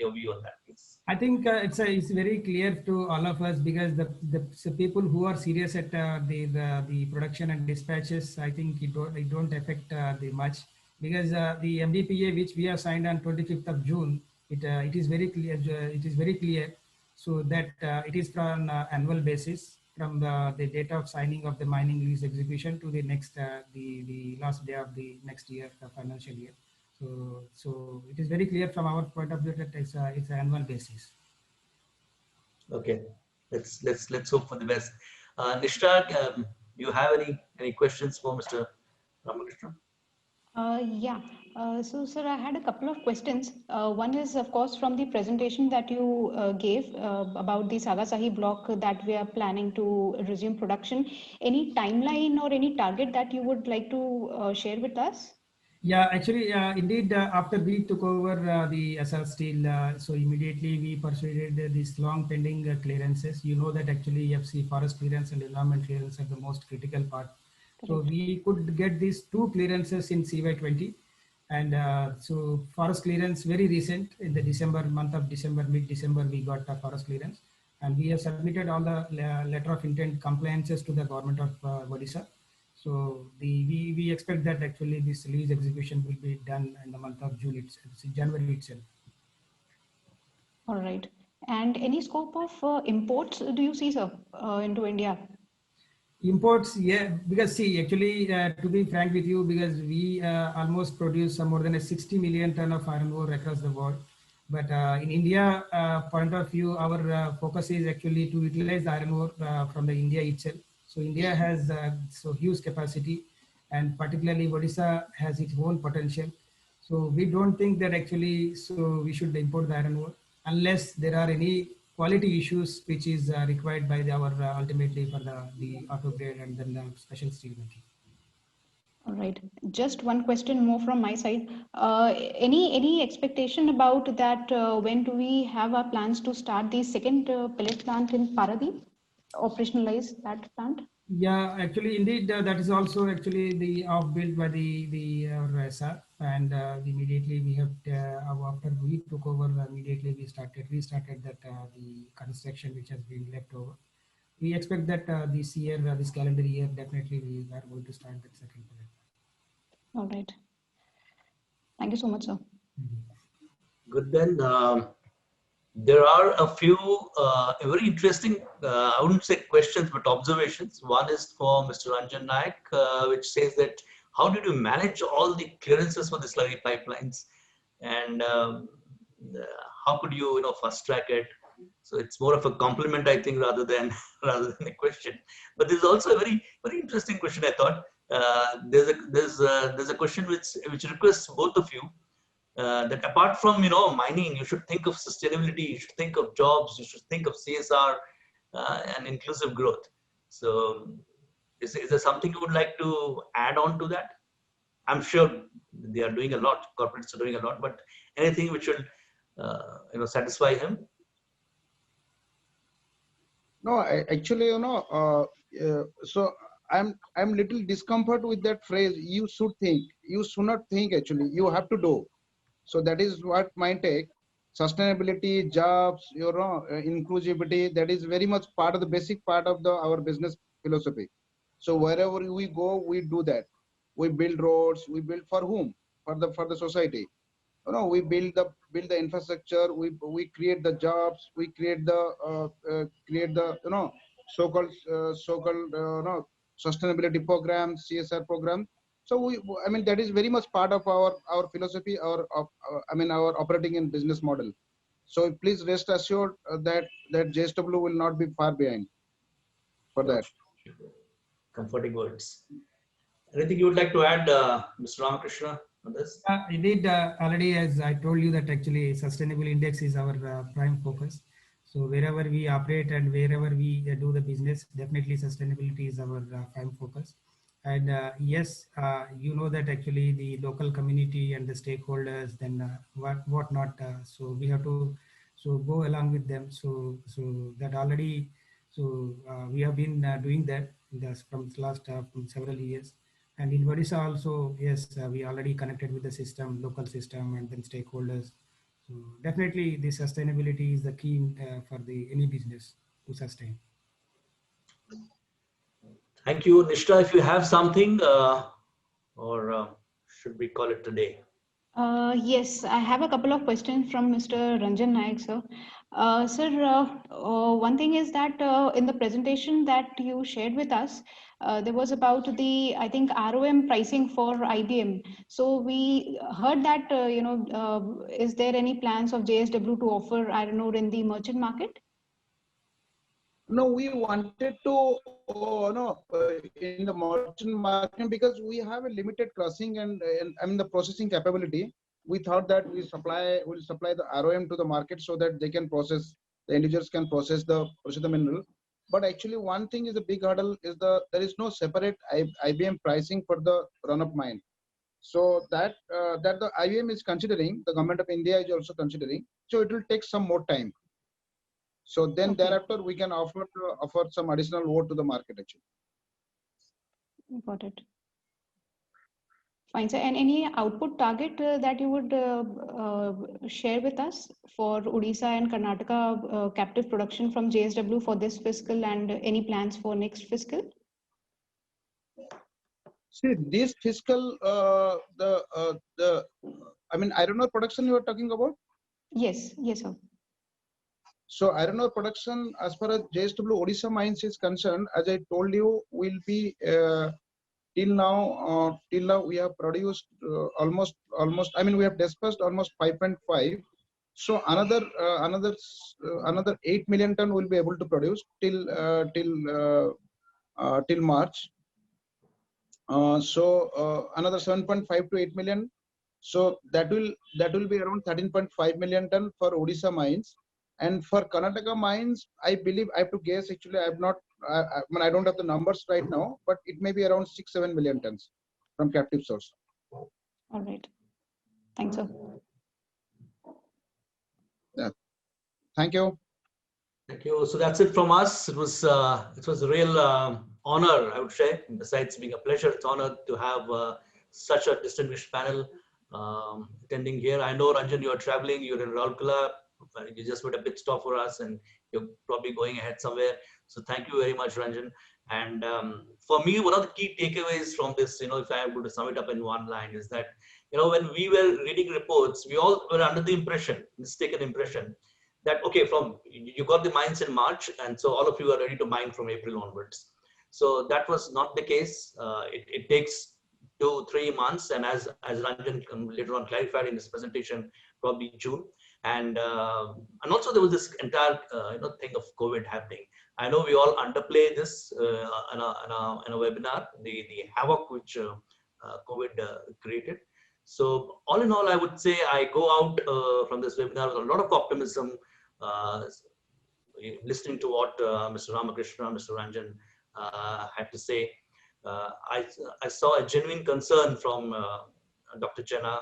your view on that, please? I think it's very clear to all of us, because the people who are serious at the production and dispatches, I think it don't affect the much, because the MDPA which we have signed on 25th of June, it is very clear. It is very clear, so that it is from annual basis, from the date of signing of the mining lease execution to the next the last day of the next year, financial year. So it is very clear from our point of view that it's an annual basis. Okay, let's hope for the best. Nishta, you have any questions for Mr. Ramakrishna? Yeah. So, sir, I had a couple of questions. One is, of course, from the presentation that you gave about the Sagasahi block that we are planning to resume production. Any timeline or any target that you would like to share with us? Yeah, actually, indeed, after we took over the Essar Steel, so immediately we pursued these long pending clearances. You know that actually EFC forest clearance and environment clearance are the most critical part. So we could get these two clearances in CY20, and so forest clearance very recent in the month of December, mid-December, we got a forest clearance, and we have submitted all the letter of intent compliances to the government of Odisha. So we expect that actually this lease execution will be done in the month of June itself, January itself. All right. And any scope of imports do you see, sir, into India? Imports, yeah, because see, actually, to be frank with you, because we almost produce more than 60 million ton of iron ore across the world. But in India point of view, our focus is actually to utilize the iron ore from the India itself. So India has so huge capacity, and particularly Odisha has its own potential. So we don't think that actually, so we should import the iron ore unless there are any quality issues which is required by our ultimately for the auto grade and then the special steel making. All right. Just one question more from my side. Any expectation about that? When do we have our plans to start the second pellet plant in Paradip? Operationalize that plant? Yeah, actually, indeed, that is also actually the built by the Essar, and immediately we have after we took over, immediately we restarted that the construction which has been left over. We expect that this year, this calendar year, definitely we are going to start that second pellet. All right. Thank you so much, sir. Good then. There are a few very interesting, I wouldn't say questions, but observations. One is for Mr. Ranjan Naik, which says that how did you manage all the clearances for the slurry pipelines, and how could you, fast track it? So it's more of a compliment, I think, rather than a question. But there's also a very very interesting question. I thought there's a question which requests both of you. That apart from mining, you should think of sustainability, you should think of jobs, you should think of CSR and inclusive growth. So Is there something you would like to add on to that? I'm sure they are doing a lot, corporates are doing a lot, but anything which will satisfy him? No, actually, so I'm little discomfort with that phrase. You should think. You should not think. Actually, you have to do. So that is what my take. Sustainability, jobs, inclusivity. That is very much part of the basic part of our business philosophy. So wherever we go, we do that. We build roads. We build for whom? For the society. We build the infrastructure. We create the jobs. We create the so-called sustainability programs, CSR programs. So I mean, that is very much part of our philosophy, our operating and business model. So please rest assured that JSW will not be far behind for that. Comforting words. Anything you would like to add, Mr. Ramakrishna, on this? Indeed, already as I told you that actually sustainable index is our prime focus. So wherever we operate and wherever we do the business, definitely sustainability is our prime focus. And yes, you know that actually the local community and the stakeholders, then what not. So we have to go along with them. So that already. So we have been doing that from last from several years. And in Odisha also, yes, we already connected with the system, local system, and then stakeholders. So definitely, the sustainability is the key for any business to sustain. Thank you, Nishta. If you have something, or should we call it today? Yes, I have a couple of questions from Mr. Ranjan Naik, sir. Sir, one thing is that in the presentation that you shared with us, there was about the, I think, ROM pricing for IBM. So we heard that, is there any plans of JSW to offer iron ore in the merchant market? No, we wanted to in the merchant market because we have a limited crushing and I mean the processing capability. We thought that we'll supply the ROM to the market so that they can process, the individuals can process the mineral. But actually, one thing is a big hurdle is there is no separate IBM pricing for the run-up mine. So that the IBM is considering, the government of India is also considering. So it will take some more time. So then Okay. thereafter we can offer some additional ore to the market actually. Got it. Fine, sir. And any output target that you would share with us for Odisha and Karnataka captive production from JSW for this fiscal and any plans for next fiscal? See, this fiscal, I mean, iron ore production you are talking about? Yes, yes, sir. So iron ore production, as far as JSW Odisha mines is concerned, as I told you, will be till now we have produced almost. I mean, we have dispersed almost 5.5. So another 8 million ton will be able to produce till March. So another 7.5 to 8 million. So that will be around 13.5 million ton for Odisha mines. And for Karnataka mines, I believe, I have to guess, actually, I mean, I don't have the numbers right now, but it may be around 6-7 million tons from captive source. All right. Thanks, sir. Yeah. Thank you. Thank you. So that's it from us. It was a real honor, I would say. Besides being a pleasure, it's an honor to have such a distinguished panel attending here. I know, Ranjan, you're traveling. You're in Raulkela. You just made a bit stop for us, and you're probably going ahead somewhere. So thank you very much, Ranjan. And for me, one of the key takeaways from this, if I am able to sum it up in one line, is that when we were reading reports, we all were under the mistaken impression, that okay, you got the mines in March, and so all of you are ready to mine from April onwards. So that was not the case. It takes 2-3 months, and as Ranjan later on clarified in his presentation, probably June. And also there was this entire thing of COVID happening. I know we all underplay this in a webinar, the havoc which COVID created. So all in all, I would say I go out from this webinar with a lot of optimism, listening to what Mr. Ramakrishna, Mr. Ranjan had to say. I saw a genuine concern from Dr. Jana,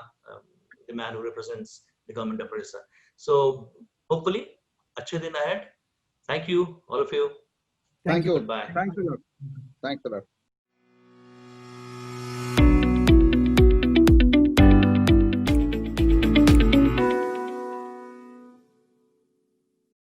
the man who represents the government of Orissa. So hopefully, achhe din ahead. Thank you, all of you. Thank you. Goodbye. Thanks a lot. Thanks a lot.